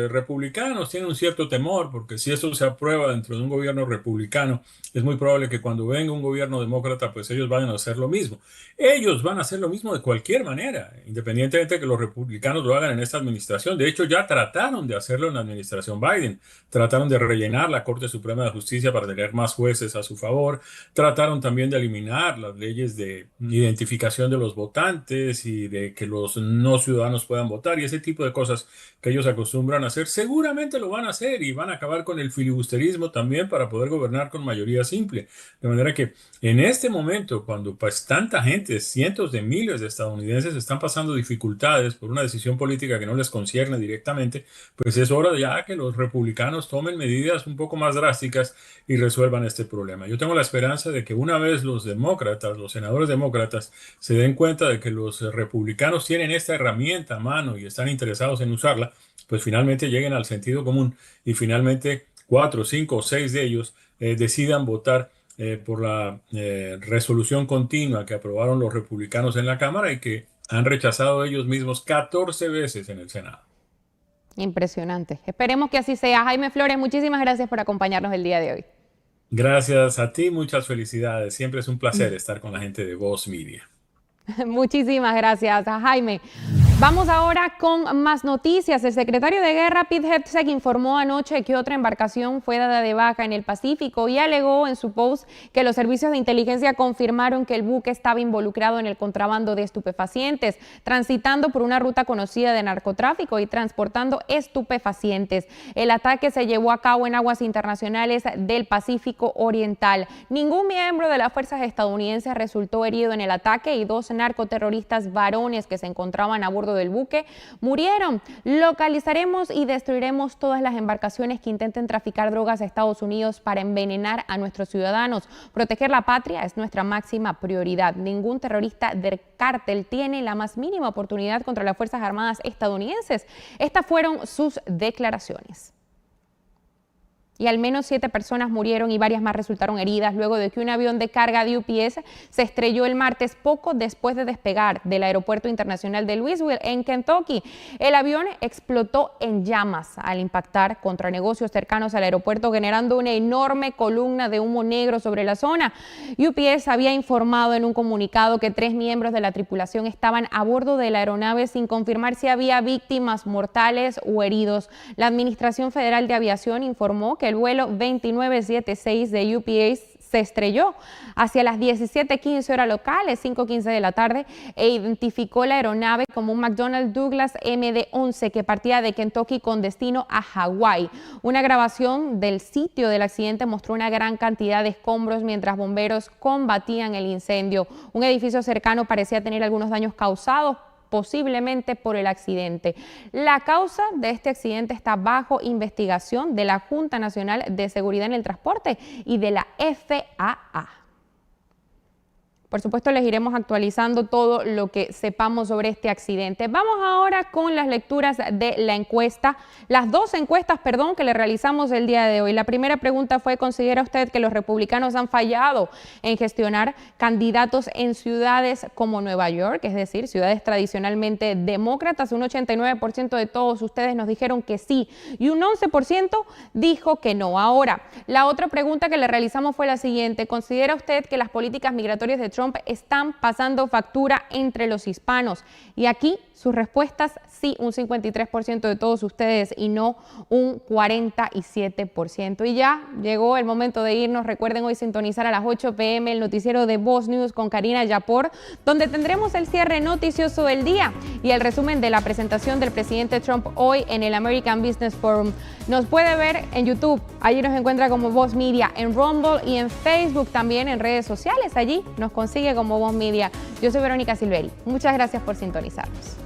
H: republicanos tienen un cierto temor, porque si esto se aprueba dentro de un gobierno republicano, es muy probable que cuando venga un gobierno demócrata, pues ellos vayan a hacer lo mismo. Ellos van a hacer lo mismo de cualquier manera, independientemente de que los republicanos lo hagan en esta administración. De hecho, ya trataron de hacerlo en la administración Biden. Trataron de rellenar la Corte Suprema de Justicia para tener más jueces a su favor. Trataron también de eliminar las leyes de identificación de los votantes y de que los no ciudadanos puedan votar y ese tipo de cosas que ellos acostumbran a hacer. Seguramente lo van a hacer y van a acabar con el filibusterismo también para poder gobernar con mayoría simple. De manera que en este momento, cuando pues tanta gente, cientos de miles de estadounidenses están pasando dificultades por una decisión política que no les concierne directamente, pues es hora ya que los republicanos tomen medidas un poco más drásticas y resuelvan este problema. Yo tengo la esperanza de que una vez los demócratas, los senadores demócratas, se den cuenta de que los republicanos tienen esta herramienta a mano y están interesados en usarla, pues finalmente lleguen al sentido común y finalmente 4, 5 o 6 de ellos decidan votar por la resolución continua que aprobaron los republicanos en la Cámara y que han rechazado ellos mismos 14 veces en el Senado.
A: Impresionante. Esperemos que así sea. Jaime Flores, muchísimas gracias por acompañarnos el día de hoy.
H: Gracias a ti, muchas felicidades. Siempre es un placer estar con la gente de Voz Media.
A: Muchísimas gracias, Jaime. Vamos ahora con más noticias. El secretario de Guerra, Pete Hegseth, informó anoche que otra embarcación fue dada de baja en el Pacífico y alegó en su post que los servicios de inteligencia confirmaron que el buque estaba involucrado en el contrabando de estupefacientes, transitando por una ruta conocida de narcotráfico y transportando estupefacientes. El ataque se llevó a cabo en aguas internacionales del Pacífico Oriental. Ningún miembro de las fuerzas estadounidenses resultó herido en el ataque y 2 narcoterroristas varones que se encontraban a bordo del buque murieron. Localizaremos y destruiremos todas las embarcaciones que intenten traficar drogas a Estados Unidos para envenenar a nuestros ciudadanos. Proteger la patria es nuestra máxima prioridad. Ningún terrorista del cártel tiene la más mínima oportunidad contra las Fuerzas Armadas estadounidenses. Estas fueron sus declaraciones. Y al menos 7 personas murieron y varias más resultaron heridas luego de que un avión de carga de UPS se estrelló el martes poco después de despegar del Aeropuerto Internacional de Louisville en Kentucky. El avión explotó en llamas al impactar contra negocios cercanos al aeropuerto, generando una enorme columna de humo negro sobre la zona. UPS había informado en un comunicado que 3 miembros de la tripulación estaban a bordo de la aeronave sin confirmar si había víctimas mortales o heridos. La Administración Federal de Aviación informó que el vuelo 2976 de UPS se estrelló hacia las 17:15 horas locales, 5:15 de la tarde, e identificó la aeronave como un McDonnell Douglas MD-11 que partía de Kentucky con destino a Hawái. Una grabación del sitio del accidente mostró una gran cantidad de escombros mientras bomberos combatían el incendio. Un edificio cercano parecía tener algunos daños causados posiblemente por el accidente. La causa de este accidente está bajo investigación de la Junta Nacional de Seguridad en el Transporte y de la FAA. Por supuesto, les iremos actualizando todo lo que sepamos sobre este accidente. Vamos ahora con las lecturas de la encuesta, las dos encuestas, que le realizamos el día de hoy. La primera pregunta fue: ¿considera usted que los republicanos han fallado en gestionar candidatos en ciudades como Nueva York, es decir, ciudades tradicionalmente demócratas? Un 89% de todos ustedes nos dijeron que sí y un 11% dijo que no. Ahora, la otra pregunta que le realizamos fue la siguiente: ¿considera usted que las políticas migratorias de Trump están pasando factura entre los hispanos? Y aquí sus respuestas: sí, un 53% de todos ustedes, y no un 47%. Y ya llegó el momento de irnos. Recuerden hoy sintonizar a las 8 p.m. el noticiero de Voz News con Karina Yapor, donde tendremos el cierre noticioso del día y el resumen de la presentación del presidente Trump hoy en el American Business Forum. Nos puede ver en YouTube, allí nos encuentra como Voz Media, en Rumble y en Facebook, también en redes sociales, allí nos consigue como Voz Media. Yo soy Verónica Silveri. Muchas gracias por sintonizarnos.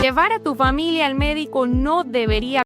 A: Llevar a tu familia al médico no debería